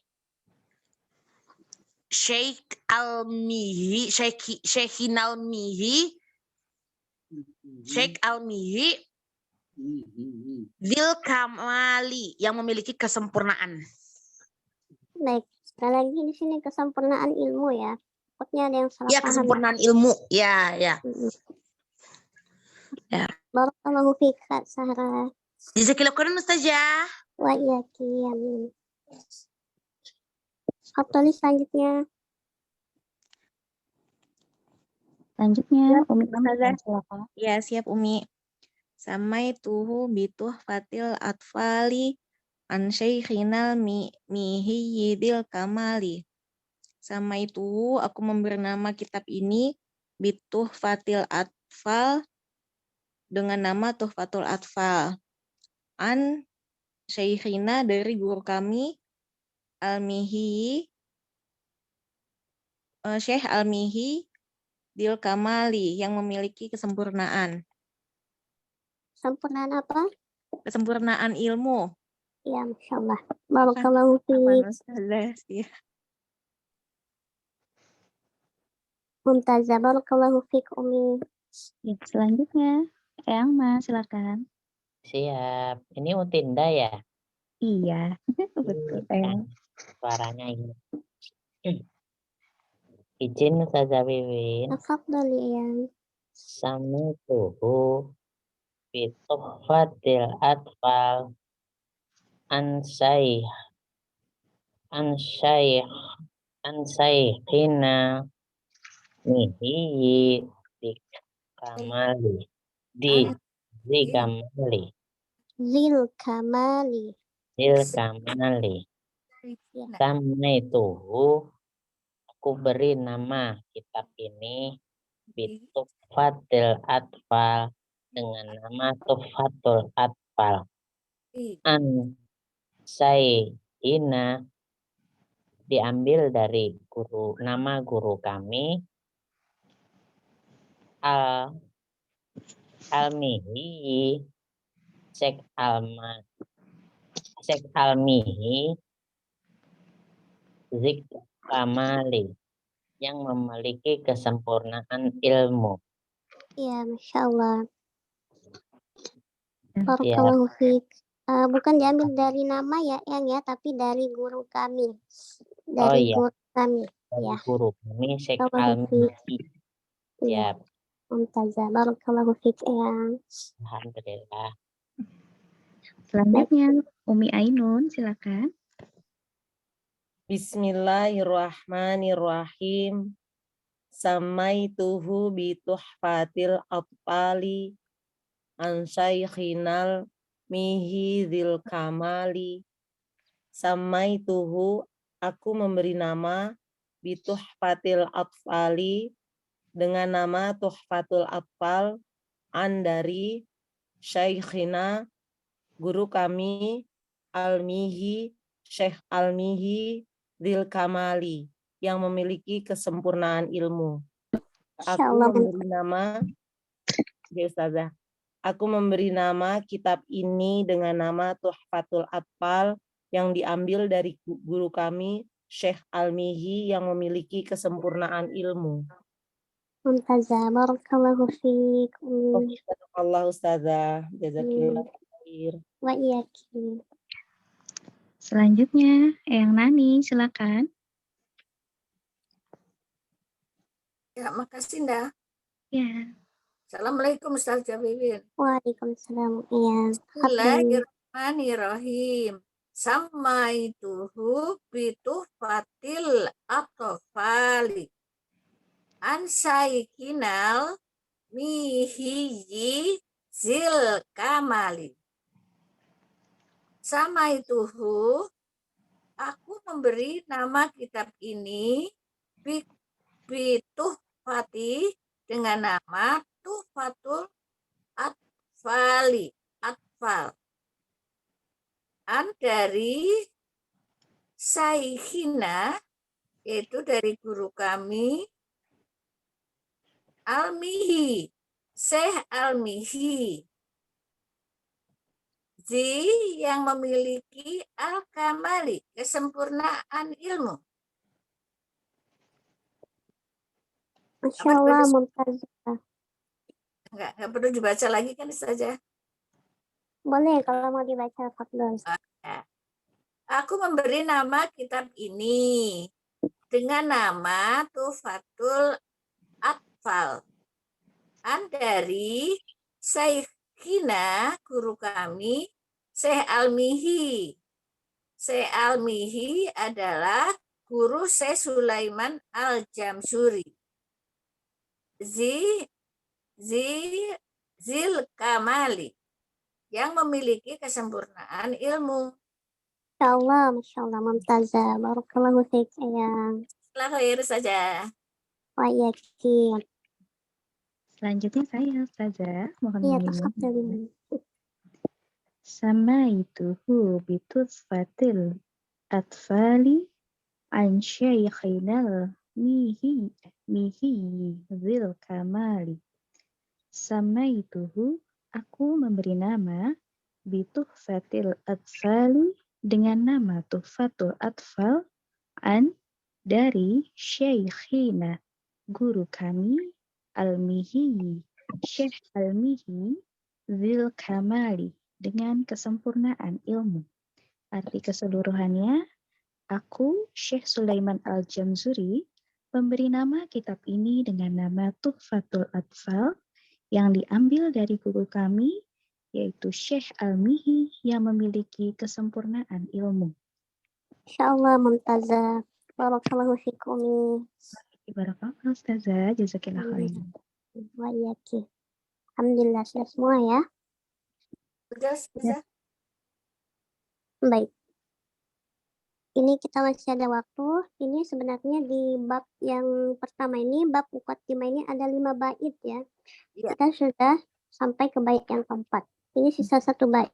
Syekhin Al-Mihi Dzil Kamali yang memiliki kesempurnaan. Baik, sekali lagi di sini kesempurnaan ilmu ya. Takutnya ada yang salah paham. Kesempurnaan ilmu. Ya. Ya. Barakallahu fiik Kak Sarah. Jazakillahu khairan Ustazah. Wa iyaki, amin. Abdali selanjutnya. Umi silakan. Ya, siap Umi. Samaituhu bituhfatil atfali an syaikhina mihiyidil kamali. Samaituhu, aku memberi nama kitab ini bituhfatil atfal dengan nama Tuhfatul Atfal. An syaikhina dari guru kami Al-Mihi, Syekh Al-Mihi Dil Kamali yang memiliki kesempurnaan. Sempurnaan apa? Kesempurnaan ilmu. Ya, Masya Allah. Barakallahu fiik. Mumtazah. Barakallahu fiik Umi. Ya, selanjutnya, Eyang Ma, silakan. Siap. Ini Utinda ya? Iya, betul Eyang. Suaranya ini. Izin Ustazah Wiwin. Tafadhol ya. Sami tuhu bituhfatil atfal ansayh ansaykhina mihi di kamali Zil kamali. Samai tuhu, aku beri nama kitab ini Bitufatil Atfal, dengan nama Tufatul Atfal. An Sayyidina, diambil dari nama guru kami Al-Mihi, Syekh Al-Mihi Zik Kamali, yang memiliki kesempurnaan ilmu. Ya, Masya Allah. Ya, Barakallahu fiik. Bukan diambil dari nama ya, Yang ya, tapi dari guru kami. Dari iya. guru kami. Dari Ya. guru kami Syekh Barakallahu Al-Mihi. Iya. Ya, Mumtazah. Barakallahu fiik Eyang. alhamdulillah. Selanjutnya, Umi Ainun, silakan. Bismillahirrahmanirrahim. Samaituhu bituhfatil atfali an syaikhinal mihi dzil kamali. Samaituhu, aku memberi nama bituhfatil atfali, dengan nama Tuhfatul Atfal, an dari syaikhina, guru kami, Al-Mihi, Syekh Al-Mihi Dzil Kamali, yang memiliki kesempurnaan ilmu. Aku memberi nama, ya Ustazah, aku memberi nama kitab ini dengan nama Tuhfatul Atfal, yang diambil dari guru kami, Syekh Al-Mihi, yang memiliki kesempurnaan ilmu. Mumtazah. Barakallahu fiik. Allah Ustazah, jazakillah khair. Wa iyaki. Selanjutnya, Eyang Nani, silakan. Ya, makasih Nda. Ya. Assalamualaikum Ustazah Wiwin. Waalaikumsalam. Iya. Bismillahirrahmanirrahim. Samaituhu bituhfatil atfali an saikinal mihiyi zil kamali. Samaituhu, aku memberi nama kitab ini bituhfati, dengan nama Tuhfatul Atfali, Atfal. An dari Saikhina, yaitu dari guru kami, Al-Mihi, Syekh Al-Mihi. Zi, yang memiliki Al-Kamali, kesempurnaan ilmu. Masya Allah, Mumtazah. Enggak perlu dibaca lagi kan saja. Boleh kalau mau dibaca, Fadlon. Aku memberi nama kitab ini dengan nama Tuhfatul Atfal. An dari Saikhina, guru kami, Syekh Al-Mihi. Syekh Al-Mihi adalah guru Syekh Sulaiman Al-Jamsuri. Zil Kamali, yang memiliki kesempurnaan ilmu. Masya Allah, Mumtazah. Barakallahu fiik Eyang. Khair saja. Wa iyaki. Selanjutnya saya, Ustazah. Mohon Iya, diminum. tafadhol. Samaituhu bitutfatil atfali an syaikhinal mihi zil kamali. Samaituhu, aku memberi nama bituhfatil atfali, dengan nama Tuhfatul Atfal, an dari Syekhina, guru kami Al-Mihi, Syekh Al-Mihi Zil Kamali, dengan kesempurnaan ilmu. Arti keseluruhannya, aku, Syekh Sulaiman Al-Jamzuri, memberi nama kitab ini dengan nama Tuhfatul Atfal yang diambil dari guru kami, yaitu Syekh Al-Mihi yang memiliki kesempurnaan ilmu. Insyaallah Mumtazah. Barakallahu fikum. Barakallahu Ustazah, jazakillah khairan. Wa iyaki. Alhamdulillah sudah semua ya. Sudah, sudah. Baik. Ini kita masih ada waktu. Ini sebenarnya di bab yang pertama ini, bab muqaddimah ini ada 5 bait ya. Iya. Kita sudah sampai ke bait yang keempat. Ini sisa 1 bait.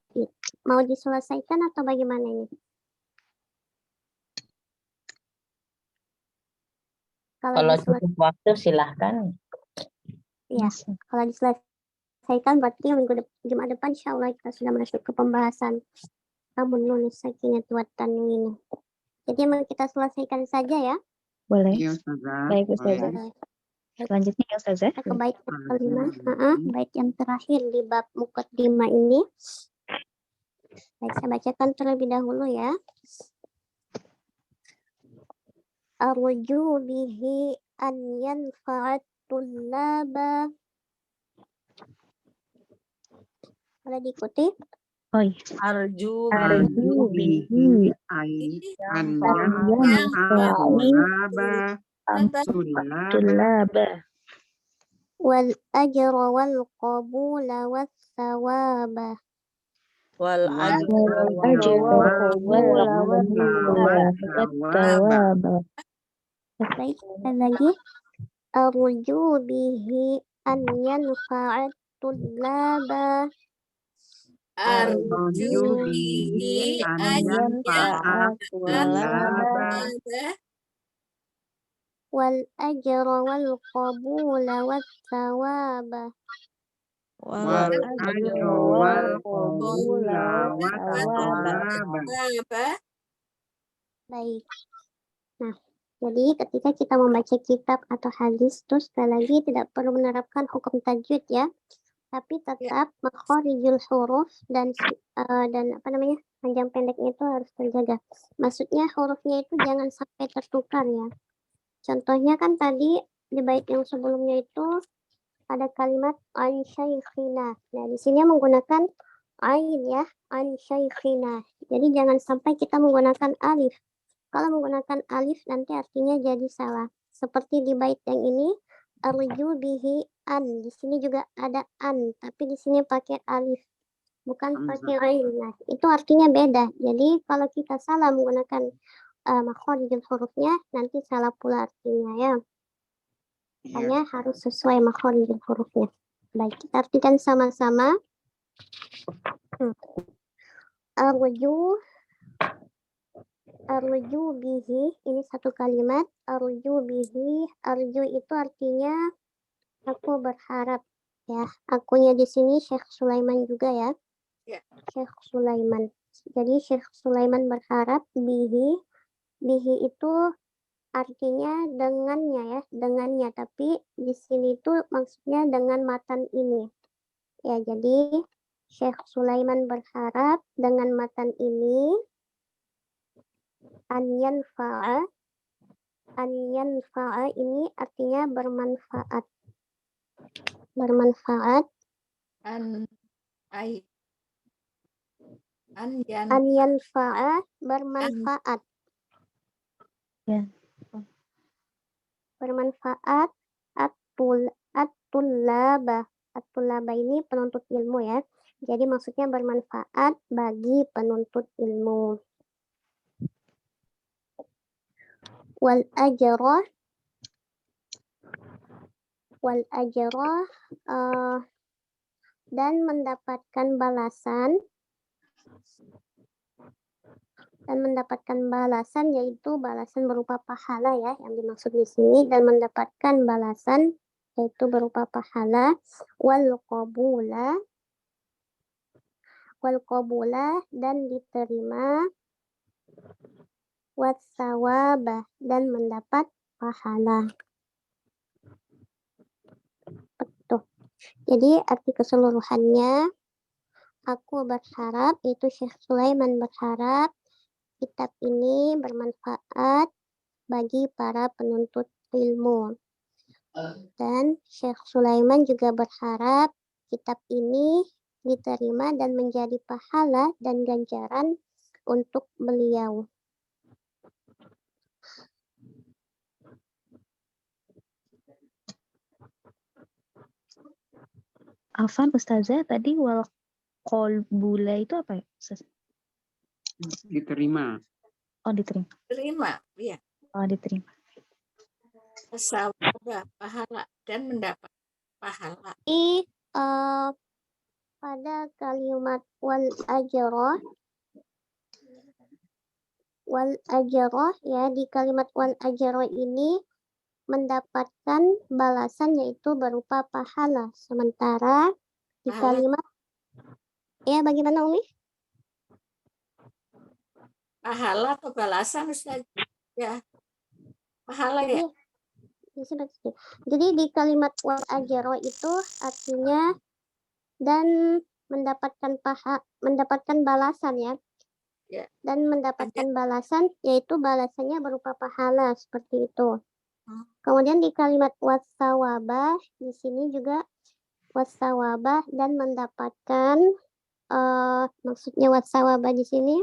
Mau diselesaikan atau bagaimana ini? Kalau cukup waktu silahkan. Ya, kalau diselesaikan berarti Jumat depan insya Allah kita sudah masuk ke pembahasan Amun Nun Sakinah wa Tanwin. Jadi mau kita selesaikan saja ya. Boleh. Iya, Ustazah. Baik, Ustazah. Selanjutnya ya, Ustazah. Ke bait yang kelima, bait yang terakhir di bab muqaddimah ini. Baik, saya bacakan terlebih dahulu ya. Arju bihi an yanfa'at tullaba. Boleh diikuti? Oh iya. Arju bihi Tulaba. Wal ajra wal qabula was thawaba. wal Tawaba. Baik, sekali lagi. Arju bihi an yanfa'at tullaba. Arju bihi an yanfa'at tullaba. Wal ajra wal qabula was thawaba. wal ajra wal Baik. Nah, jadi ketika kita membaca kitab atau hadis, terus sekali lagi tidak perlu menerapkan hukum tajwid ya, tapi tetap makhorijul huruf dan panjang pendeknya itu harus terjaga. Maksudnya hurufnya itu jangan sampai tertukar ya. Contohnya kan tadi di bait yang sebelumnya itu ada kalimat an syaikhina. Nah, di sini menggunakan ain ya, an syaikhina. Jadi jangan sampai kita menggunakan alif. Kalau menggunakan alif nanti artinya jadi salah. Seperti di bait yang ini, arju bihi an. Di sini juga ada an, tapi di sini pakai alif, bukan pakai ain. Nah, itu artinya beda. Jadi kalau kita salah menggunakan makhorijul hurufnya, nanti salah pula artinya ya. Makanya harus sesuai makhorijul hurufnya. Baik, kita artikan sama-sama. Arju bihi, ini satu kalimat. Arju bihi, arju itu artinya aku berharap ya. Akunya di sini Syekh Sulaiman juga ya. Syekh Sulaiman. Jadi Syekh Sulaiman berharap bihi itu artinya dengannya ya, dengannya. Tapi di sini tuh maksudnya dengan matan ini. Ya, jadi Syekh Sulaiman berharap dengan matan ini an yanfa'a ini artinya bermanfaat. Bermanfaat. An yanfa'a bermanfaat. Ya. Bermanfaat at-tullaba. At-tullaba ini penuntut ilmu ya. Jadi maksudnya bermanfaat bagi penuntut ilmu. Wal ajra dan mendapatkan balasan yaitu balasan berupa pahala ya yang dimaksud di sini, dan mendapatkan balasan yaitu berupa pahala. Wal qabula dan diterima. Watsawaba dan mendapat pahala. Jadi arti keseluruhannya, aku berharap, itu Syekh Sulaiman berharap kitab ini bermanfaat bagi para penuntut ilmu. Dan Syekh Sulaiman juga berharap kitab ini diterima dan menjadi pahala dan ganjaran untuk beliau. Afan Ustazah, tadi wal qalbula itu apa ya, Ustaz? Diterima. Oh, diterima. Terima, iya. Oh, diterima. Sawaba, pahala dan mendapat pahala. Jadi pada kalimat wal ajroh ya, di kalimat wal ajroh ini mendapatkan balasan yaitu berupa pahala. Sementara di kalimat ya, bagaimana Umi? Pahala atau balasan Ustaz? Ya. Pahala ya. Jadi di kalimat wal ajroh itu artinya dan mendapatkan balasan ya. Ya. Dan mendapatkan balasan yaitu balasannya berupa pahala seperti itu. Kemudian di kalimat wasawabah di sini juga wasawabah dan mendapatkan maksudnya wasawabah di sini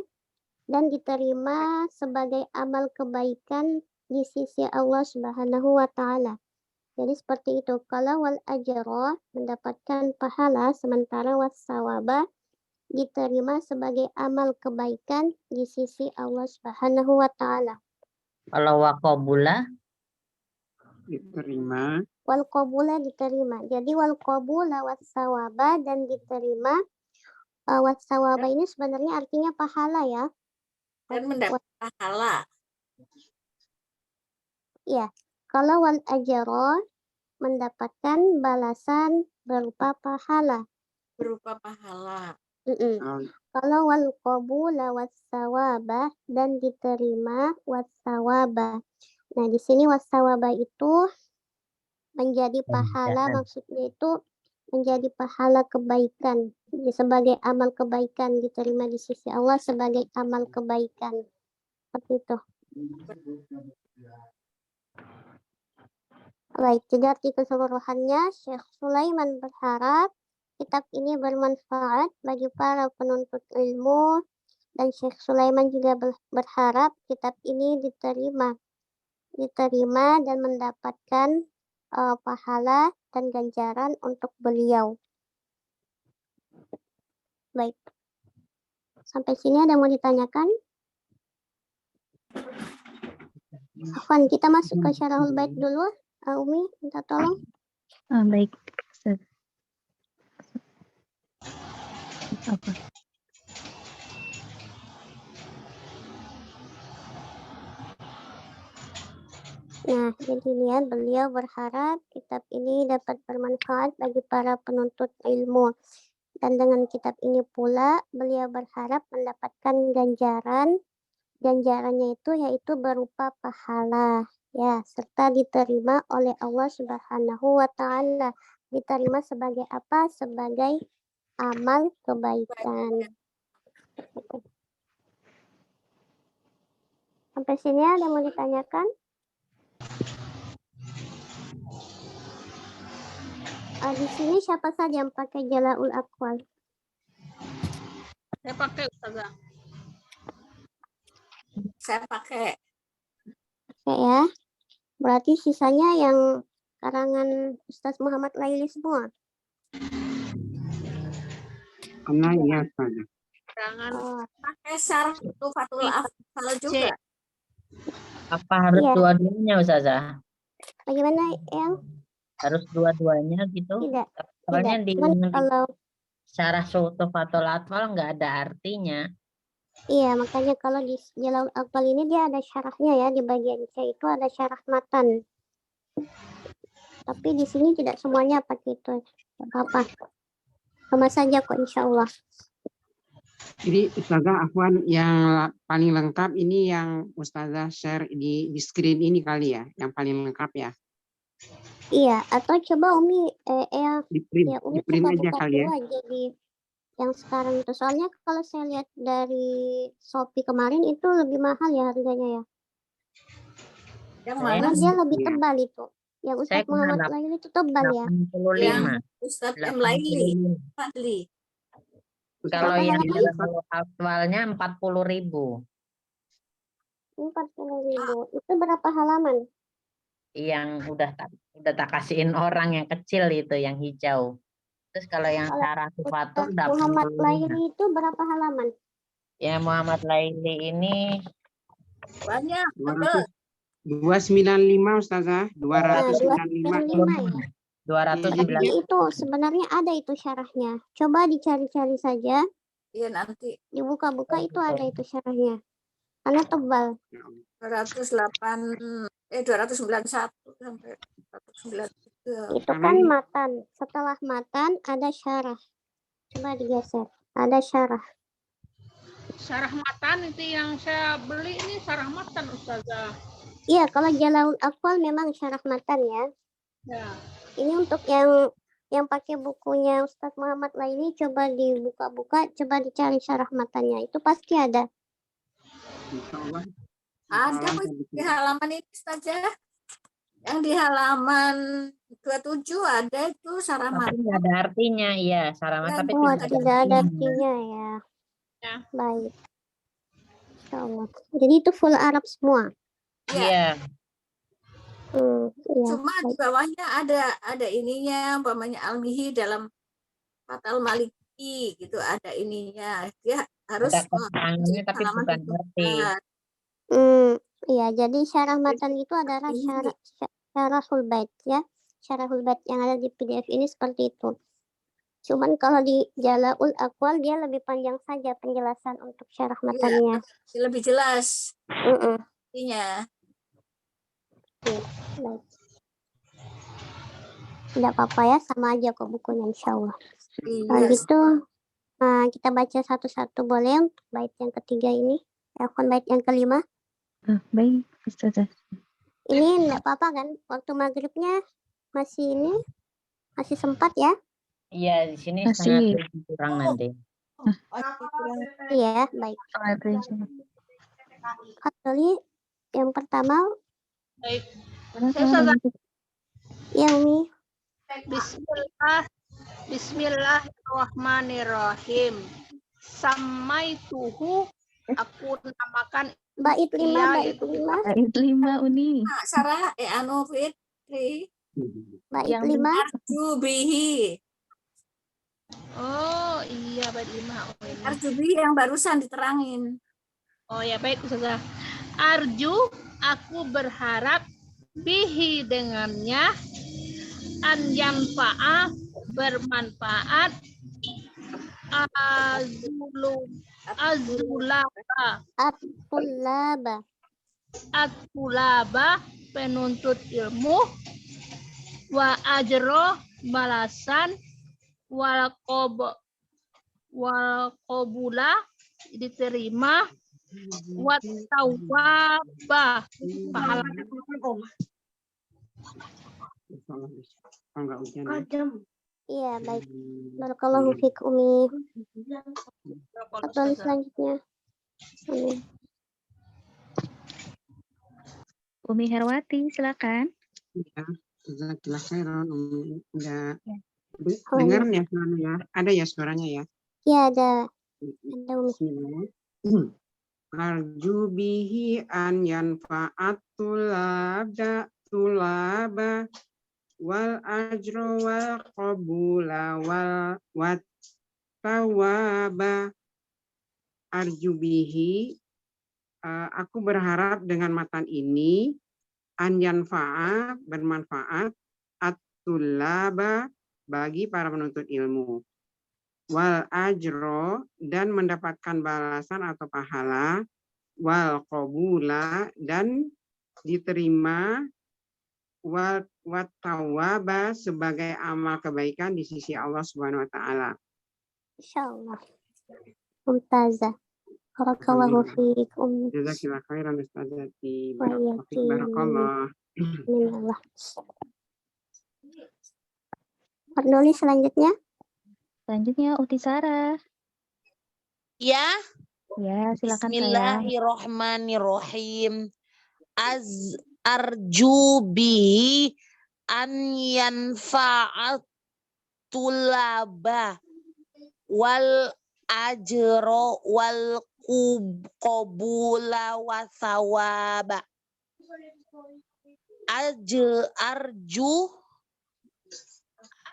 dan diterima sebagai amal kebaikan di sisi Allah Subhanahu wa taala. Jadi seperti itu. Kalau wal ajroh mendapatkan pahala, sementara wasawabah diterima sebagai amal kebaikan di sisi Allah Subhanahu wa taala. Kalau waqabula Diterima. Wal qabula diterima. Jadi wal qabula wasawaba dan diterima. Wasawaba ini sebenarnya artinya pahala ya. Dan mendapat pahala. Iya. Kalau wal ajroh mendapatkan balasan berupa pahala. Berupa pahala. Kalau wal qabula wasawaba dan diterima wasawaba. Nah, di sini wasawaba itu menjadi pahala, maksudnya itu menjadi pahala kebaikan. Sebagai amal kebaikan diterima di sisi Allah sebagai amal kebaikan. Seperti itu. Baik, jadi arti keseluruhannya Syekh Sulaiman berharap kitab ini bermanfaat bagi para penuntut ilmu dan Syekh Sulaiman juga berharap kitab ini diterima dan mendapatkan pahala dan ganjaran untuk beliau. Baik. Sampai sini ada mau ditanyakan? Afwan, kita masuk ke syarahul bait dulu. Umi, minta tolong. Baik. Apa? Nah, jadi lihat beliau berharap kitab ini dapat bermanfaat bagi para penuntut ilmu. Dan dengan kitab ini pula beliau berharap mendapatkan ganjaran. Ganjarannya itu yaitu berupa pahala. Ya, serta diterima oleh Allah Subhanahu wa taala. Diterima sebagai apa? Sebagai amal kebaikan. Sampai sini ada mau ditanyakan? Di sini siapa saja yang pakai Jala'ul Aqwal? Saya pakai Ustazah. Saya pakai. Oke ya. Berarti sisanya yang karangan Ustaz Muhammad Laili semua? Iya, Ustazah. Jangan pakai syarah Tufatul Afdal juga. apa harus dua-duanya Ustazah? Bagaimana yang? Harus dua-duanya gitu? Tidak. Soalnya di kalau syarah Tufatul Atfal nggak ada artinya. Iya, makanya kalau di Jala'ul Aqwal ini dia ada syarahnya ya, di bagian C itu ada syarah matan. Tapi di sini tidak semuanya pakai itu. Apa? Sama saja kok insya Allah. Jadi Ustazah Afwan yang paling lengkap ini yang Ustazah share di screen ini kali ya, yang paling lengkap ya. Iya, atau coba Umi Di print, ya Umi di print coba aja buka kali dulu ya. aja di yang sekarang itu. Soalnya kalau saya lihat dari Shopee kemarin itu lebih mahal ya harganya ya. Yang Saya Karena mana dia sih? lebih Iya. tebal itu. Yang saya Ustadz Muhammad kena Lail itu tebal ya. 85. Yang Ustadz M. Laili. 85. Fadli. Kalau Berapa yang halaman? awalnya 40.000. 40.000. Itu berapa halaman? Yang udah tak kasihin orang yang kecil itu, yang hijau. Terus kalau yang Kalau Syarah Tufatul Ustadz Muhammad 85. Laili itu berapa halaman? Ya Muhammad Laili ini Banyak. 295 Ustazah, Nah, 295. 295 ya. Berarti 290. itu sebenarnya ada itu syarahnya. Coba dicari-cari saja, Iya nanti dibuka-buka itu ada itu syarahnya. Karena tebal. 291 sampai 293. Itu kan matan. Setelah matan ada syarah. Coba digeser. Ada syarah. Syarah matan itu yang saya beli ini syarah matan Ustazah. Iya, kalau Jalalaul Aqwal memang syarah matan ya. Ya. Ini untuk yang pakai bukunya Ustadz Muhammad Laili, coba dibuka-buka, coba dicari syarah matannya. Itu pasti ada. Insyaallah. Ada di halaman ini saja. Yang di halaman 27 ada itu syarah Tapi matan. nggak ada artinya, iya Syarah matan tapi Oh, tidak tidak ada artinya ya. Baik. Insyaallah. Jadi itu full Arab semua. Iya. Iya. Cuma di bawahnya ada ininya, umpamanya Al-Mihi dalam Fathul Maliki gitu, ada ininya. Dia harus Ada keterangannya tapi bukan arti. Iya, jadi syarah matan itu adalah syarahul bait ya. Syarahul bait yang ada di PDF ini seperti itu. Cuman kalau di Jalalaul Aqwal dia lebih panjang saja penjelasan untuk syarah matannya. Iya, lebih jelas. Artinya. Baik. Tidak apa-apa ya, sama aja kok bukunya insyaallah. Kalau gitu kita baca satu-satu boleh untuk bait yang ketiga ini. Bait yang kelima. Baik, Ustazah. Ini enggak apa-apa kan? Waktu maghribnya masih sempat ya? Iya, di sini Masih. setengah 7 kurang nanti. Iya, baik. Kali yang pertama. Baik. Ya, Umi. Bismillahirrahmanirrahim. Samaituhu, aku namakan Bait 5, Bait 5 Uni. Sarah Fitri. Bait 5. Arjubihi. Oh iya, bait 5. Arjubihi yang barusan diterangin. Oh ya, baik Ustazah. Arju, aku berharap bihi dengannya, an yanfa'a, bermanfaat, At-tulaba, penuntut ilmu, wa ajro, balasan, wal qobula, diterima, wa tawaba, pahala. Iya, baik. Barakallahu fiik Umi. Soal selanjutnya. Umi Herwati, silakan. Ya, jazakallah khairan. Enggak dengar ya suaranya ya? Ada ya suaranya ya? Iya, ada. Ada Umi. Arju bihi an yanfa'at tulaba wal ajro wal qabula wal tawaba. Arju bihi, aku berharap dengan matan ini an yanfa'a, bermanfaat, at-tulaba, bagi para penuntut ilmu, wal ajro, dan mendapatkan balasan atau pahala, wal qabula, dan diterima, wat tawaba, sebagai amal kebaikan di sisi Allah Subhanahu wa taala. Insyaallah. Mumtazah. Barakallahu fiik. Jazakallah khairan Ustazati. Barakallah. Fardoli selanjutnya. Selanjutnya Uti Sarah. Ya, Ya, silakan sayang. Bismillahirrohmanirrohim. Arju bihi an yanfa'at tulaba wal ajro wal qabula wa thawaba. Arju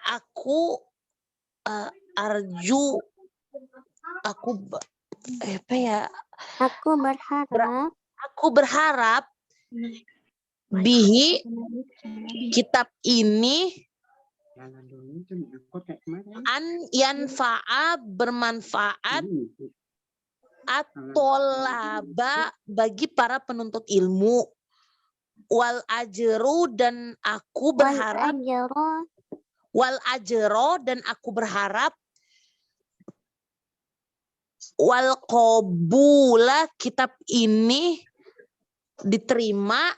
aku arju aku apa ya? Aku berharap bihi kitab ini an yanfa'a bermanfaat atolaba bagi para penuntut ilmu wal ajru dan aku berharap wal ajro dan aku berharap wal qabula kitab ini diterima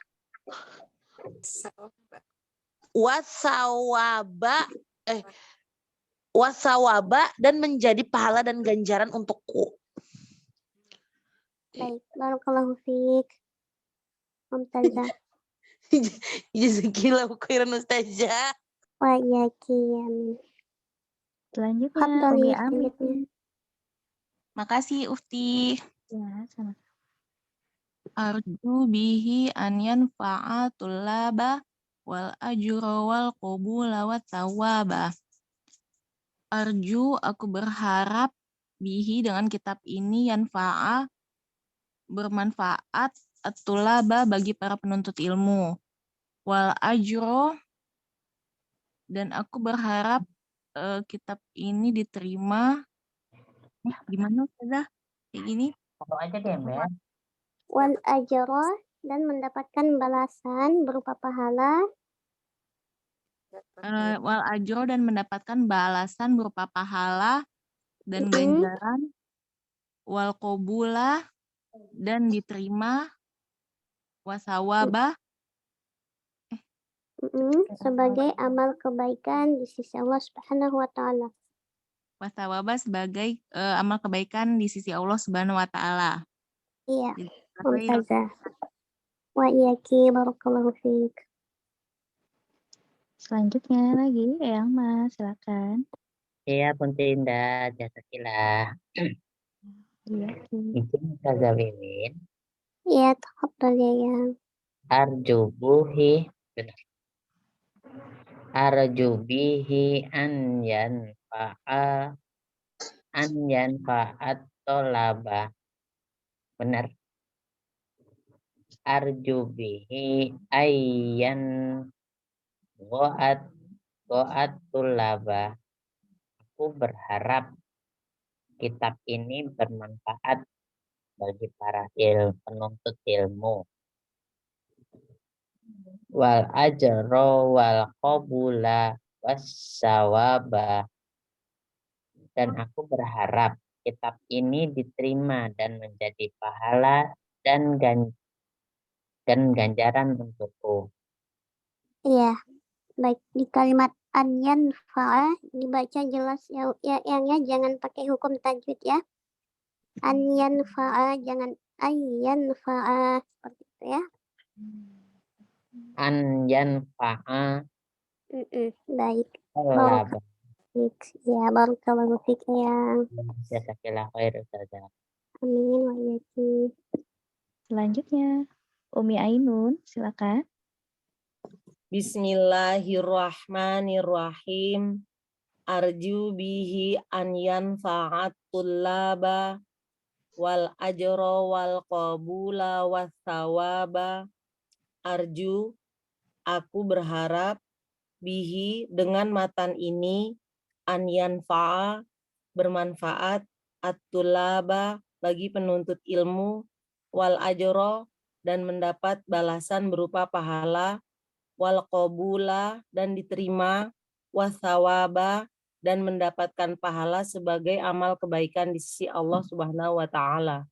wasawaba dan menjadi pahala dan ganjaran untukku. Baik, barakallahu fiik. Mumtazah. Jazakillahu khairan Ustazah. Wa iyaki, amin. Selanjutnya Umi Amin. Makasih Ufti. Ya, sama. Arju bihi an yanfa'a tullaba wal ajra wal qabula wa thawaba. Arju aku berharap bihi dengan kitab ini yanfa'a bermanfaat at-tulaba bagi para penuntut ilmu. Wal ajro dan aku berharap kitab ini diterima. Gimana Ustazah? Kayak gini? Apa aja deh, Mbak? Wal ajra dan mendapatkan balasan berupa pahala. Wal ajro dan mendapatkan balasan berupa pahala dan ganjaran. Wal qabula dan diterima. Wasawaba sebagai amal kebaikan di sisi Allah Subhanahu wa taala. Wasawaba sebagai amal kebaikan di sisi Allah Subhanahu wa taala. Iya. Mumtazah. Wa iyaki, barakallahu fiik. Selanjutnya lagi Eyang Mas, silakan. Iya, Puntinda, jazakillah. Iya. Izin Ustazah Wiwin. Iya, tafadhal ya Yang. Arjubuhi, benar. Arjubihi an yanfa'at tolaba. Benar. Arjubihi ayyan go'at tulaba. Aku berharap kitab ini bermanfaat bagi para penuntut ilmu. Wal ajro wal qabula wassawaba. Dan aku berharap kitab ini diterima dan menjadi pahala dan ganjaran untukku. Iya. Baik, di kalimat an yanfa'a dibaca jelas ya, Yang jangan pakai hukum tajwid ya. An yanfa'a, jangan ayyanfa'a, seperti itu ya. An yanfa'a. Baik. Tolaba. Ya, barakallahu fiik Yang. Jazakillah khair Ustazah. Amin wa iyaki. Selanjutnya Umi Ainun, silakan. Bismillahirrahmanirrahim. Arju bihi an yanfa'at tullaba wal ajra wal qabula was thawaba. Arju, aku berharap bihi dengan matan ini an yanfa'a bermanfaat at-tullaba bagi penuntut ilmu wal ajra dan mendapat balasan berupa pahala wal qabula dan diterima wasawaba dan mendapatkan pahala sebagai amal kebaikan di sisi Allah Subhanahu wa taala.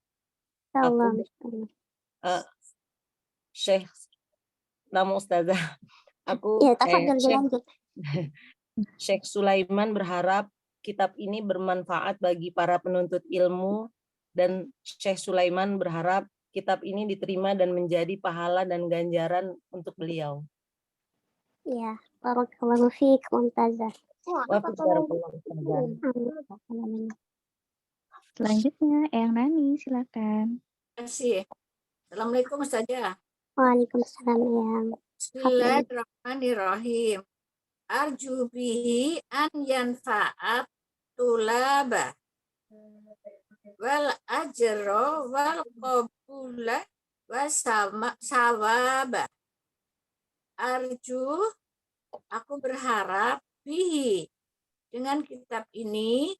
Aku Syekh nama Ustazah. Aku ya, tafadhal dilanjut. Syekh Sulaiman berharap kitab ini bermanfaat bagi para penuntut ilmu, dan Syekh Sulaiman berharap kitab ini diterima dan menjadi pahala dan ganjaran untuk beliau. Ya, barakallahu fiik Mumtazah. Amin. Selanjutnya, Eyang Nani, silakan. Terima kasih. Assalamualaikum Ustazah. Waalaikumsalam Eyang. Bismillahirrahmanirrahim. Arju bihi an yanfa'at tulaba wal ajro wal qabula sawaba. Arju, aku berharap bihi, dengan kitab ini,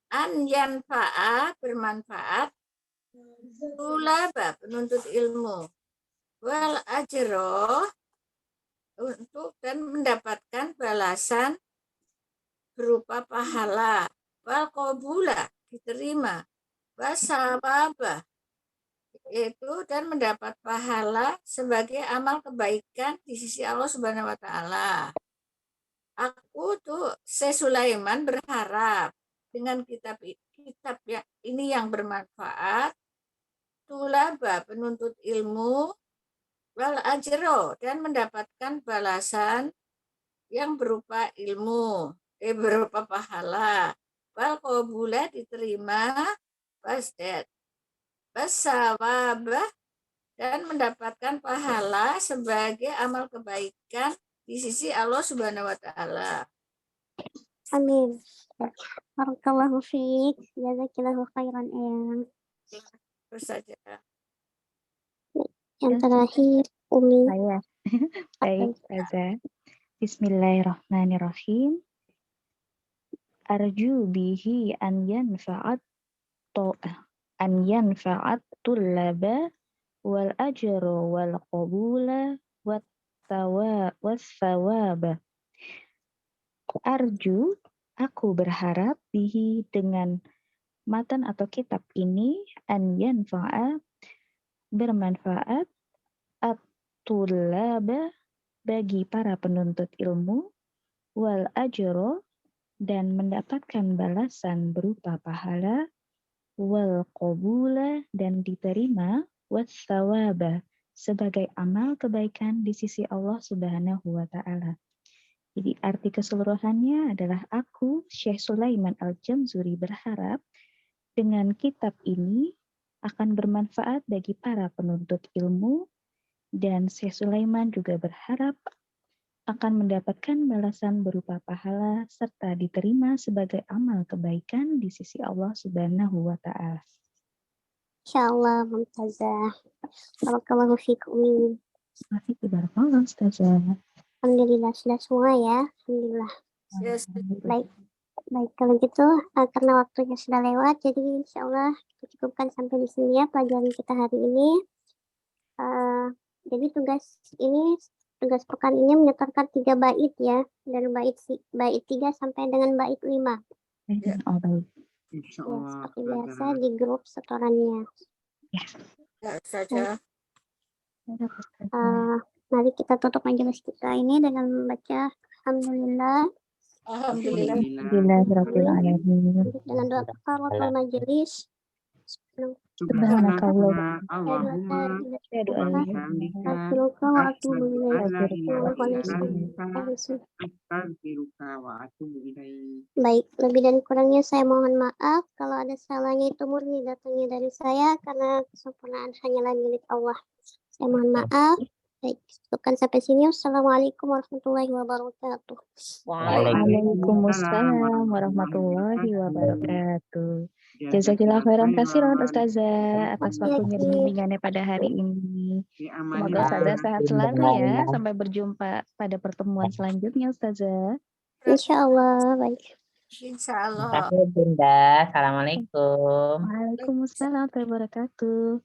an yanfa'a, bermanfaat, tulaba, penuntut ilmu, wal ajro, untuk dan mendapatkan balasan berupa pahala, wal qabula, diterima, wasawaba, yaitu dan mendapat pahala sebagai amal kebaikan di sisi Allah Subhanahu wa taala. Aku tuh Syekh Sulaiman berharap dengan kitab ini yang bermanfaat, tulaba, penuntut ilmu, wal ajro, dan mendapatkan balasan yang berupa ilmu, berupa pahala, wal qabula, diterima, wasawabah, dan mendapatkan pahala sebagai amal kebaikan di sisi Allah Subhanahu wa taala. Amin. Barakallahu fiik. Jazakillahu khairan Eyang. Terus saja. Yang terakhir Umi. Saya. Baik, Ustazah. Bismillahirrahmanirrahim. Arju bihi an yanfa'at tullaba wal ajra wal qabula wat thawaba. Arju, aku berharap bihi, dengan matan atau kitab ini, an yanfa'a, bermanfaat, at-tullaba, bagi para penuntut ilmu, wal ajro, dan mendapatkan balasan berupa pahala, wal qabula, dan diterima, wassawaba, sebagai amal kebaikan di sisi Allah Subhanahu wa taala. Jadi arti keseluruhannya adalah aku, Syekh Sulaiman Al-Jamzuri, berharap dengan kitab ini akan bermanfaat bagi para penuntut ilmu, dan Syekh Sulaiman juga berharap akan mendapatkan balasan berupa pahala serta diterima sebagai amal kebaikan di sisi Allah Subhanahu wa taala. Insyaallah Mumtazah. Barakallahu fiik Umi. Barakallahu Ustazah. Alhamdulillah sudah semua ya. Alhamdulillah. Yes. Baik kalau gitu karena waktunya sudah lewat, jadi insyaallah kita cukupkan sampai di sini ya pelajaran kita hari ini. Jadi tugas pekan ini menyetorkan 3 bait ya, dari bait 3 sampai dengan bait 5. Ya. Oh, baik. Ya, seperti biasa di grup setorannya. Ya. Ya, saja. Mari kita tutup majelis kita ini dengan membaca Alhamdulillah. Alhamdulillahirabbil alamin. Dengan doa kafaratul majelis. Subhanakallah. Asyhadu an la ilaha illa anta wa atubu ilaik. Baik, lebih dan kurangnya saya mohon maaf. Kalau ada salahnya itu murni datangnya dari saya, karena kesempurnaan hanyalah milik Allah. Saya mohon maaf. Baik, cukupkan sampai sini. Wassalamualaikum warahmatullahi wabarakatuh. Waalaikumsalam warahmatullahi wabarakatuh. Jazakillah khairan katsiran Ustazah atas waktunya dan bimbingannya pada hari ini. Semoga Ustazah sehat selalu ya. Sampai berjumpa pada pertemuan selanjutnya Ustazah. Insyaallah. Baik. Insyaallah. Bunda. Assalamualaikum. Waalaikumsalam warahmatullahi wabarakatuh.